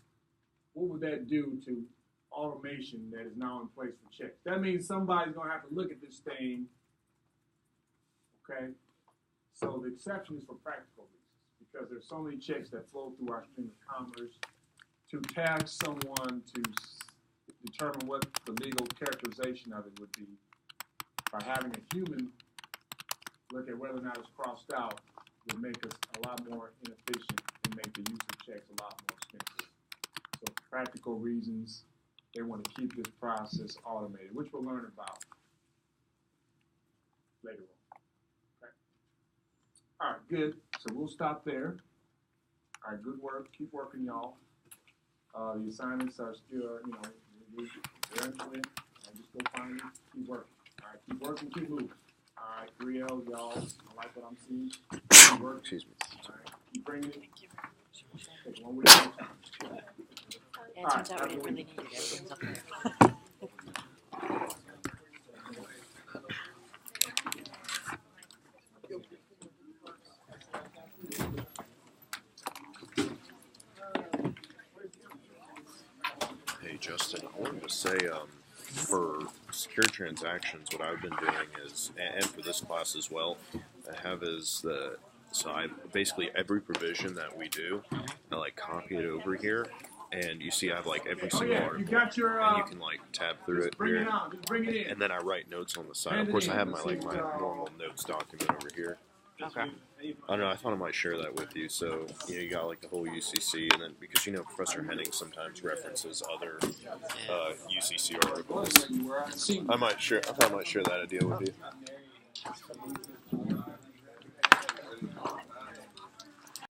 what would that do to automation that is now in place for checks? That means somebody's going to have to look at this thing, okay? So the exception is for practical reasons, because there's so many checks that flow through our stream of commerce. To task someone to determine what the legal characterization of it would be by having a human look at whether or not it's crossed out would make us a lot more inefficient and make the use of checks a lot more expensive. So for practical reasons, they want to keep this process automated, which we'll learn about later on. Okay. All right, good. So we'll stop there. All right, good work. Keep working, y'all. The assignments are still, they're into it. Just go find them. Keep working. All right, keep working, keep moving. All right, 3L, y'all. I like what I'm seeing. Keep working. Excuse me. All right, keep bringing it. Take 1 week at a time. Yeah, it turns out we didn't really need it. Everything's up there. Hey, Justin, I wanted to say, for secure transactions, what I've been doing is, and for this class as well, I basically every provision that we do, I like copy it over here, and you see I have like every single article, you got your, and you can like tab through it bring here, it out, just bring it in. and then I write notes on the side. Of course, I have my normal notes document over here. Okay. I don't know, I thought I might share that with you. So, you got like the whole UCC, and then because Professor Henning sometimes references other UCC articles. I thought I might share that idea with you.